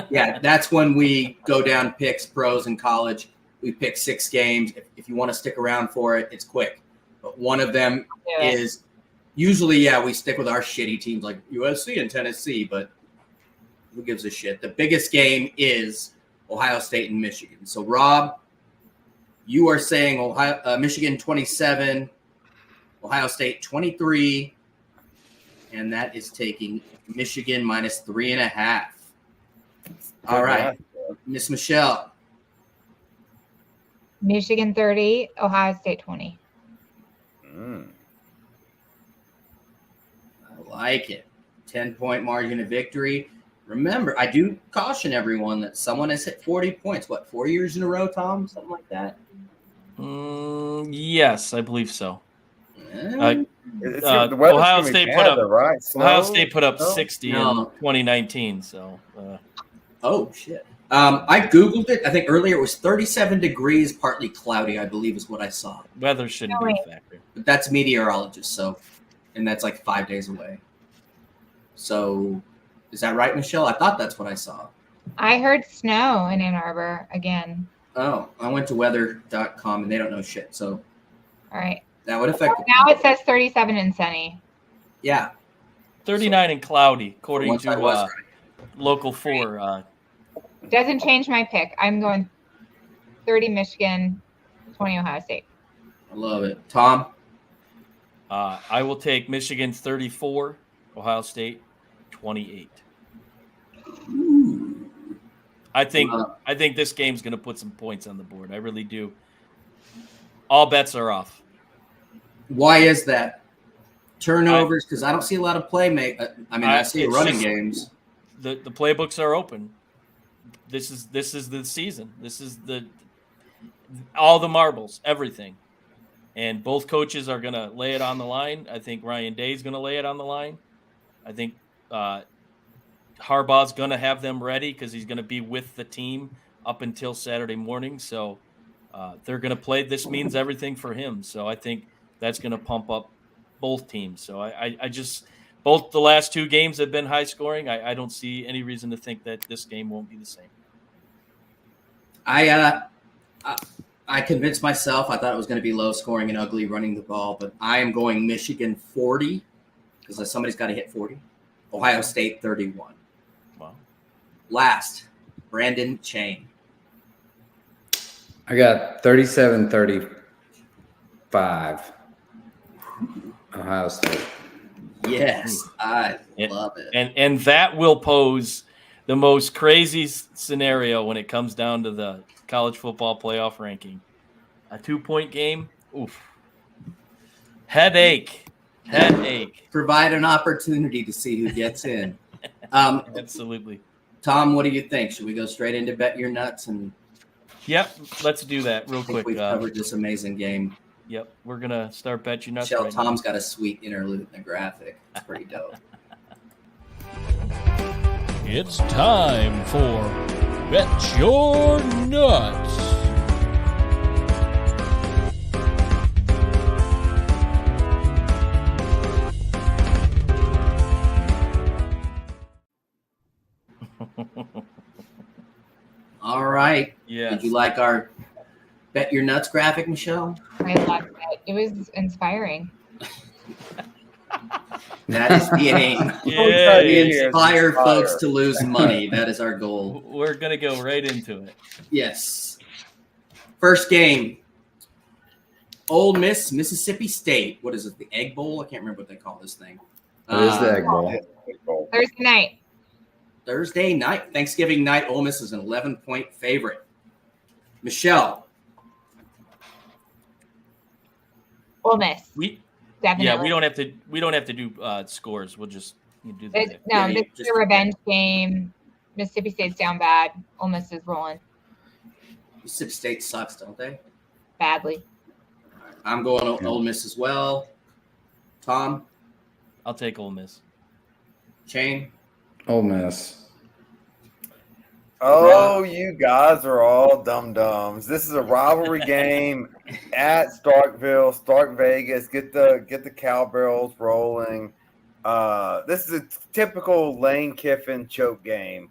yeah, that's when we go down picks, pros in college. We pick 6 games. If you want to stick around for it, it's quick. But one of them is usually, we stick with our shitty teams like USC and Tennessee, but who gives a shit? The biggest game is Ohio State and Michigan. So, Rob, you are saying Michigan 27, Ohio State 23, and that is taking Michigan minus 3.5. All right, Miss Michelle. Michigan 30, Ohio State 20. I like it. 10-point margin of victory. Remember, I do caution everyone that someone has hit 40 points. 4 years in a row, Tom? Something like that? Yes, I believe so. Ohio State put up 60 in 2019. So. Oh shit! I googled it. I think earlier it was 37 degrees, partly cloudy. I believe is what I saw. Weather shouldn't be a factor. But that's meteorologist, so, and that's like 5 days away. So, is that right, Michelle? I thought that's what I saw. I heard snow in Ann Arbor again. Oh, I went to weather.com and they don't know shit. So, all right. That would affect it. Now it says 37 and sunny. Yeah. 39 and cloudy, according to Local 4. Doesn't change my pick. I'm going 30 Michigan, 20 Ohio State. I love it. Tom? I will take Michigan 34, Ohio State 28. Ooh. I think this game's going to put some points on the board. I really do. All bets are off. Why is that? Turnovers, because I don't see a lot of I see running games. The playbooks are open. This is the season. This is all the marbles, everything. And both coaches are going to lay it on the line. I think Ryan Day's going to lay it on the line. I think Harbaugh's going to have them ready because he's going to be with the team up until Saturday morning. So they're going to play. This means everything for him. So I think that's going to pump up both teams. So I just both the last 2 games have been high scoring. I don't see any reason to think that this game won't be the same. I convinced myself. I thought it was going to be low scoring and ugly running the ball, but I am going Michigan 40, because somebody's got to hit 40. Ohio State 31. Wow. Last, Brandon Chain. I got 37-35. Ohio State. Yes, I love it. And that will pose the most crazy scenario when it comes down to the college football playoff ranking. A 2-point game. Oof. Headache. Provide an opportunity to see who gets in. Absolutely. Tom, what do you think? Should we go straight into Bet Your Nuts? And Yep, let's do that real I think quick. we've covered this amazing game. Yep, we're gonna start Bet Your Nuts. Michelle, right Tom's got a sweet interlude in the graphic. It's pretty dope. It's time for Bet Your Nuts. All right. Yeah. Did you like our Bet Your Nuts graphic, Michelle? I loved it. It was inspiring. That is the aim. Yeah. We inspire folks to lose money. That is our goal. We're gonna go right into it. Yes. First game. Ole Miss, Mississippi State. What is it? The Egg Bowl? I can't remember what they call this thing. What is the Egg Bowl? Thursday night. Thursday night, Thanksgiving night. Ole Miss is an 11-point favorite. Michelle. Ole Miss. Definitely. Yeah, we don't have to do scores. We'll just do that. Yeah, This is a revenge game. Mississippi State's down bad. Ole Miss is rolling Mississippi State sucks, don't they? badly. I'm going Ole Miss as well. Tom, I'll take Ole Miss. Chain. Ole Miss. Oh, you guys are all dum-dums. This is a rivalry game at Stark Vegas. Get the cowbells rolling. This is a typical Lane Kiffin choke game.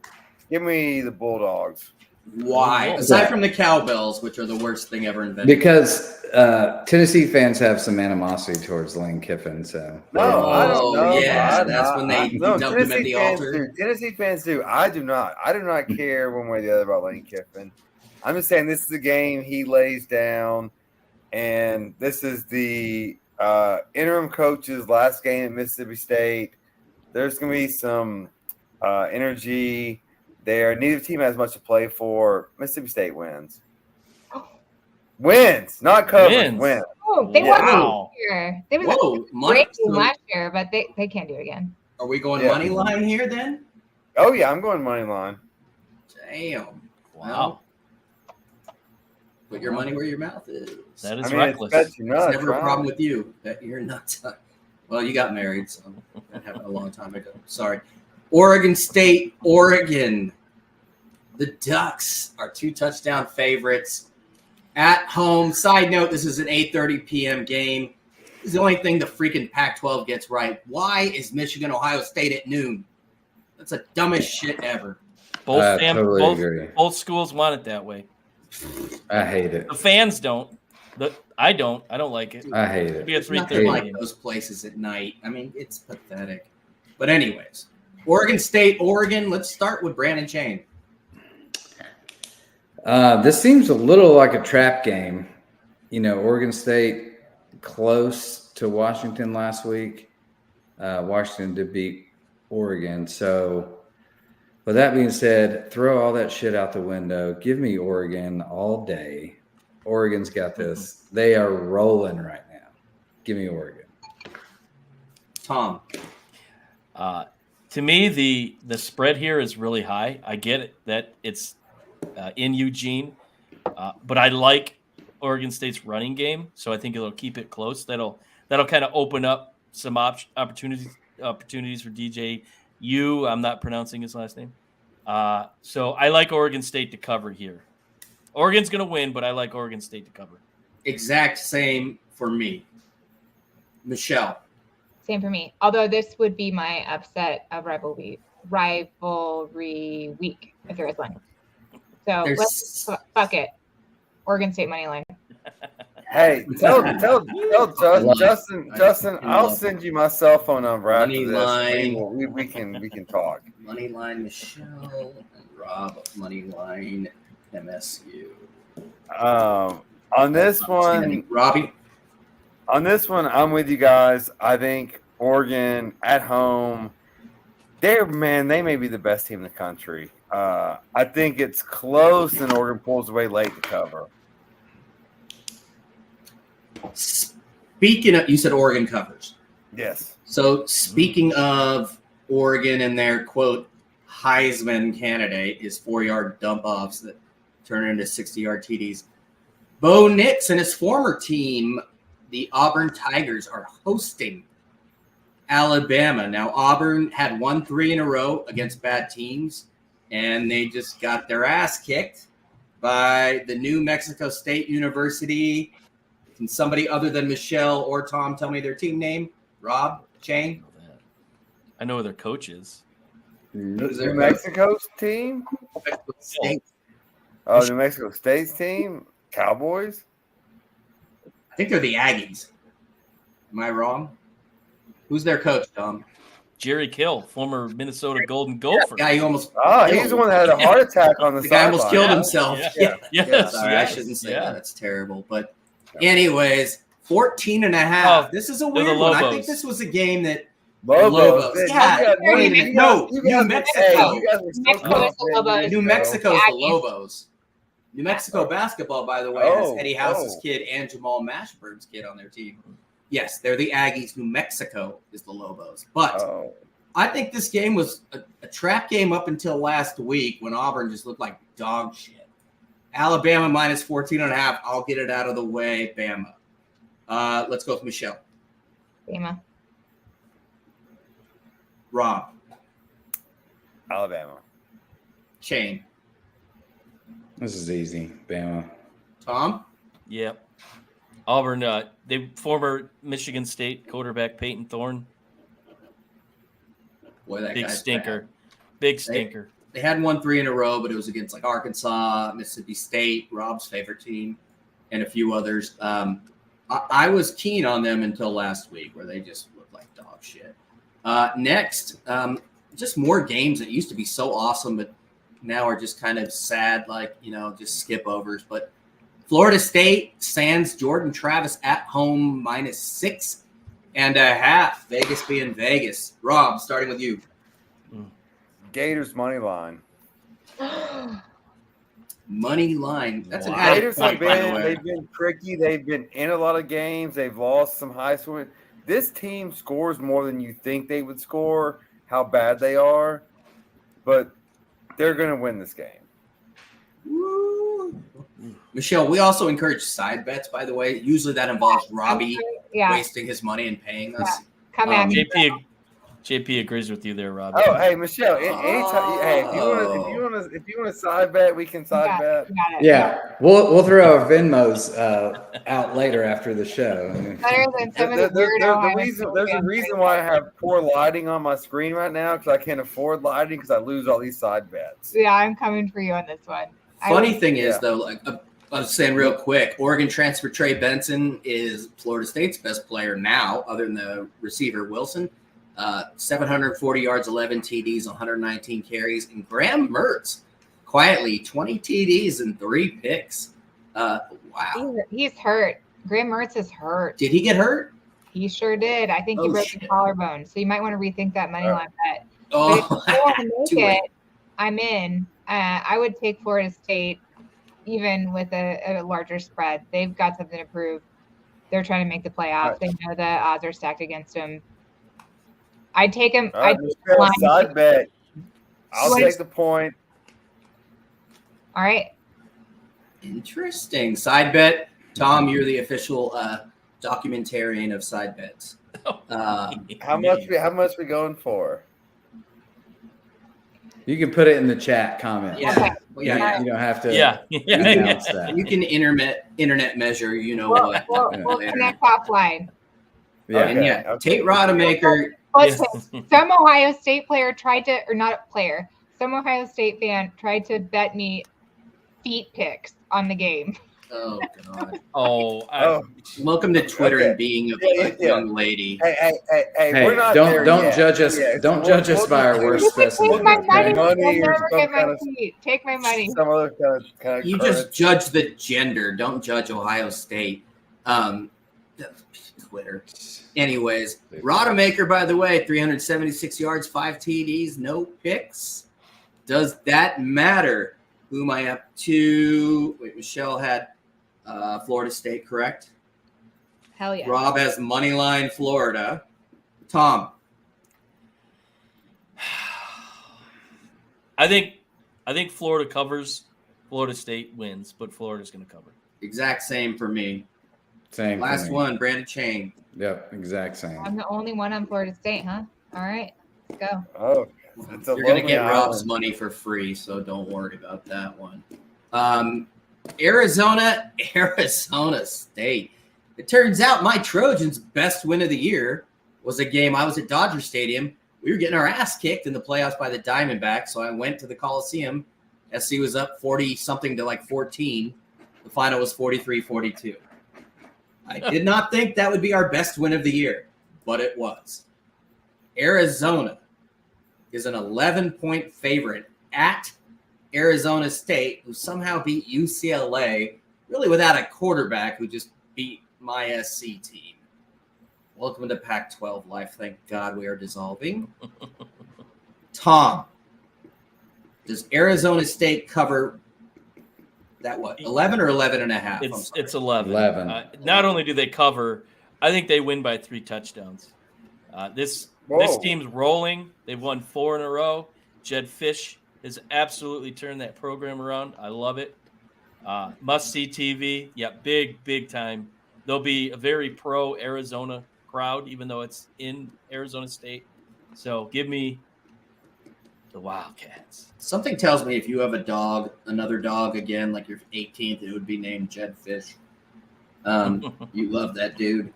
Give me the Bulldogs. Why? Oh, Aside from the cowbells, which are the worst thing ever invented. Because Tennessee fans have some animosity towards Lane Kiffin. So No, I don't know. Yeah, that's when they dumped him at Tennessee the fans altar. do. Tennessee fans do. I do not. I do not care one way or the other about Lane Kiffin. I'm just saying this is a game he lays down, and this is the interim coach's last game at Mississippi State. There's going to be some energy there. Neither team has much to play for. Mississippi State wins. Wins, not covers. Wins. Oh, they won last year. They were Whoa, great team last year, but they can't do it again. Are we going money line here then? Oh yeah, I'm going money line. Damn. Wow. Put your money where your mouth is. That is I mean, reckless. it's Never a problem with you. Bet you're not. Well, you got married, so that happened a long time ago. Sorry. Oregon State, Oregon. The Ducks are 2-touchdown favorites at home. Side note, this is an 8:30 p.m. game. This is the only thing the freaking Pac-12 gets right. Why is Michigan, Ohio State at noon? That's the dumbest shit ever. Both schools want it that way. I hate it. The fans don't. I don't like it. I hate it. Be a It's nothing 3:30 like game. those places at night. I mean, it's pathetic. But anyways, Oregon State, Oregon. Let's start with Brandon Chain. This seems a little like a trap game. You know, Oregon State close to Washington last week. Washington did beat Oregon. So, with that being said, throw all that shit out the window. Give me Oregon all day. Oregon's got this. They are rolling right now. Give me Oregon. Tom. To me, the spread here is really high. I get it that it's in Eugene, but I like Oregon State's running game, so I think it'll keep it close. That'll kind of open up some opportunities for DJ Yu. I'm not pronouncing his last name. So I like Oregon State to cover here. Oregon's going to win, but I like Oregon State to cover. Exact same for me. Michelle. Same for me. Although this would be my upset of rivalry week if there is one. So let's fuck it. Oregon State money line. Hey, tell Justin, I I'll love send you my cell phone number after Money this. line. We can talk. Moneyline Michelle and Rob. Moneyline MSU. On this one, Robbie. On this one, I'm with you guys. I think Oregon at home, they may be the best team in the country. I think it's close, and Oregon pulls away late to cover. Speaking of, you said Oregon covers. Yes. So speaking of Oregon and their quote Heisman candidate is 4-yard dump offs that turn into 60-yard TDs. Bo Nix and his former team, the Auburn Tigers, are hosting Alabama. Now, Auburn had 1-3 in a row against bad teams, and they just got their ass kicked by the New Mexico State University. Can somebody other than Michelle or Tom tell me their team name? Rob? Shane? I know who their coach is. Who's New their Mexico's team? Mexico State. Oh, New Mexico State's team? Cowboys? I think they're the Aggies. Am I wrong? Who's their coach, Tom? Jerry Kill, former Minnesota Golden Gopher. Guy who almost He's the one that had a heart attack on the the guy almost killed sideline. himself. Yeah. Yes, Sorry, I yes, shouldn't say yeah. that. That's terrible. But anyways, 14.5. This is a they're the weird one. I Lobos. think this was a game that Lobos. Yeah, wait a minute. No, New Mexico. you guys were so Mexico is the confident. Lobos. New Mexico's the Aggies. Lobos. New Mexico basketball, by the way, has Oh, Eddie House's oh. kid and Jamal Mashburn's kid on their team. Yes, they're the Aggies. New Mexico is the Lobos. But Oh. I think this game was a trap game up until last week when Auburn just looked like dog shit. Alabama minus 14.5. I'll get it out of the way. Bama. Let's go with Michelle. Bama. Rob. Alabama. Shane. This is easy, Bama. Tom. Yep. Auburn, they former Michigan State quarterback Peyton Thorne. Boy, that Big guy's stinker. bad. Big stinker. They had 1-3 in a row, but it was against like Arkansas, Mississippi State, Rob's favorite team, and a few others. I was keen on them until last week, where they just looked like dog shit. Next, just more games that used to be so awesome, but now are just kind of sad, like, just skip overs. But Florida State sans Jordan Travis at home minus 6.5. Vegas being Vegas. Rob, starting with you. Gators money line. Money line. That's an Wow. added Gators have point, by the way. they've been tricky. They've been in a lot of games. They've lost some high scoring. This team scores more than you think they would score, how bad they are, but they're going to win this game. Woo. Michelle, we also encourage side bets, by the way. Usually that involves Robbie Yeah. wasting his money and paying us. Come at me. JP agrees with you there, Robbie. Oh, hey Michelle, anytime, hey, if you want to side bet, we can side bet. You got it. Yeah, we'll throw our Venmos out later after the show. Better than some of the weirdo There's a reason why I have poor lighting on my screen right now because I can't afford lighting because I lose all these side bets. Yeah, I'm coming for you on this one. Funny thing is, though, like I was saying real quick, Oregon transfer Trey Benson is Florida State's best player now, other than the receiver Wilson. 740 yards, 11 TDs, 119 carries. And Graham Mertz, quietly, 20 TDs and 3 picks. Wow. He's hurt. Graham Mertz is hurt. Did he get hurt? He sure did. I think he Oh, broke shit. his collarbone. So you might want to rethink that money line bet. But Oh, if you want to too make late. it, I'm in. I would take Florida State, even with a larger spread. They've got something to prove. They're trying to make the playoffs. They know the odds are stacked against them. I'd take him. All right, Michelle, side bet. I'll take the point. All right. Interesting. Side bet. Tom, you're the official documentarian of side bets. How much we going for? You can put it in the chat comment. Yeah. Okay. Yeah. You don't have to Yeah. announce that. You can internet measure, what. We'll connect offline. Yeah. And yeah, Tate Rodemaker. Listen, some Ohio State player tried to, or not player, some Ohio State fan tried to bet me feet picks on the game. Oh God. Oh, Welcome to Twitter Okay. and being a Yeah. young lady. hey, Hey, we're not there don't yet. judge us. Yeah, Don't so judge us we'll by our just worst You can specimen. take my money. Okay? Money You'll or never some get my kind of- tweet. Take my money. some other kind of You just judge the gender. Don't judge Ohio State. Twitter. Anyways, Rodemaker, by the way, 376 yards, 5 TDs, no picks. Does that matter? Who am I up to? Wait, Michelle had Florida State, correct? Hell yeah. Rob has Moneyline Florida. Tom. I think Florida covers. Florida State wins, but Florida's going to cover. Exact same for me. Same. for Last me. one, Brandon Chain. Yep, exact same. I'm the only one on Florida State, huh? All right, let's go. Oh, it's a You're going to lonely get Rob's island. money for free, so don't worry about that one. Arizona State. It turns out my Trojans' best win of the year was a game. I was at Dodger Stadium. We were getting our ass kicked in the playoffs by the Diamondbacks, so I went to the Coliseum. SC was up 40-something to like 14. The final was 43-42. I did not think that would be our best win of the year, but it was. Arizona is an 11-point favorite at Arizona State, who somehow beat UCLA, really without a quarterback, who just beat my SC team. Welcome to Pac-12 life. Thank God we are dissolving. Tom, does Arizona State cover that, 11 or 11 and a half? It's 11. 11. Not only do they cover, I think they win by 3 touchdowns. This team's rolling. They've won 4 in a row. Jed Fish has absolutely turned that program around. I love it. Must-see TV. Yeah, big time. There'll be a very pro-Arizona crowd, even though it's in Arizona State. So give me the Wildcats. Something tells me if you have a dog, another dog again, like your 18th, it would be named Jed Fish. You love that dude.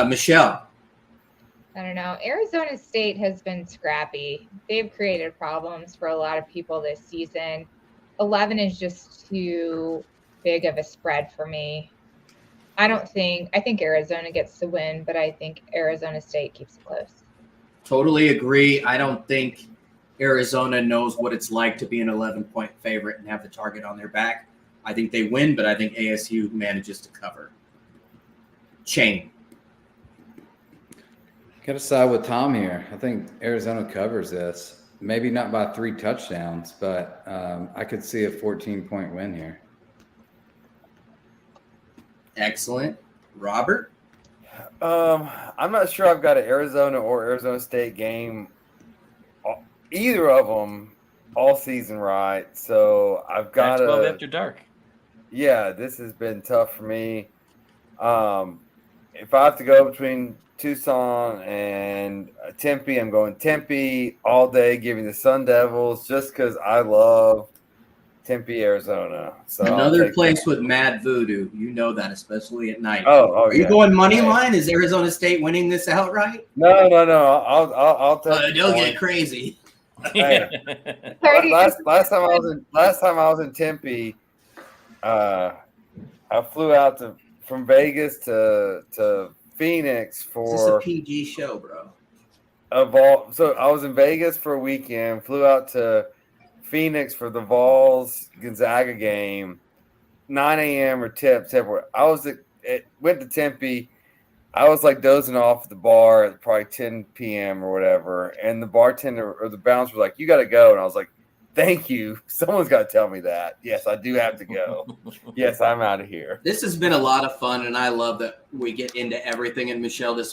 Michelle. I don't know. Arizona State has been scrappy. They've created problems for a lot of people this season. 11 is just too big of a spread for me. I think Arizona gets the win, but I think Arizona State keeps it close. Totally agree. I don't think Arizona knows what it's like to be an 11-point favorite and have the target on their back. I think they win, but I think ASU manages to cover. Chain. Got to side with Tom here. I think Arizona covers this. Maybe not by 3 touchdowns, but I could see a 14-point win here. Excellent. Robert? I'm not sure I've got an Arizona or Arizona State game, either of them, all season right. So I've got to. Pac-12 after dark. Yeah, this has been tough for me. If I have to go between Tucson and Tempe, I'm going Tempe all day, giving the Sun Devils just because I love Tempe, Arizona. So another place with mad voodoo. You know that, especially at night. Oh, Are you going money line? Is Arizona State winning this outright? No. I'll take. Don't get crazy. Hey, last time I was in Tempe, I flew out from Vegas to Phoenix for Is this a PG show, bro? So I was in Vegas for a weekend, flew out to Phoenix for the Vols Gonzaga game, 9 a.m. or tips everywhere. Went to Tempe. I was like dozing off at the bar at probably 10 p.m. or whatever, and the bartender or the bouncer was like, "You got to go," and I was like, "Thank you. Someone's got to tell me that. Yes, I do have to go. Yes, I'm out of here." This has been a lot of fun, and I love that we get into everything. And Michelle, this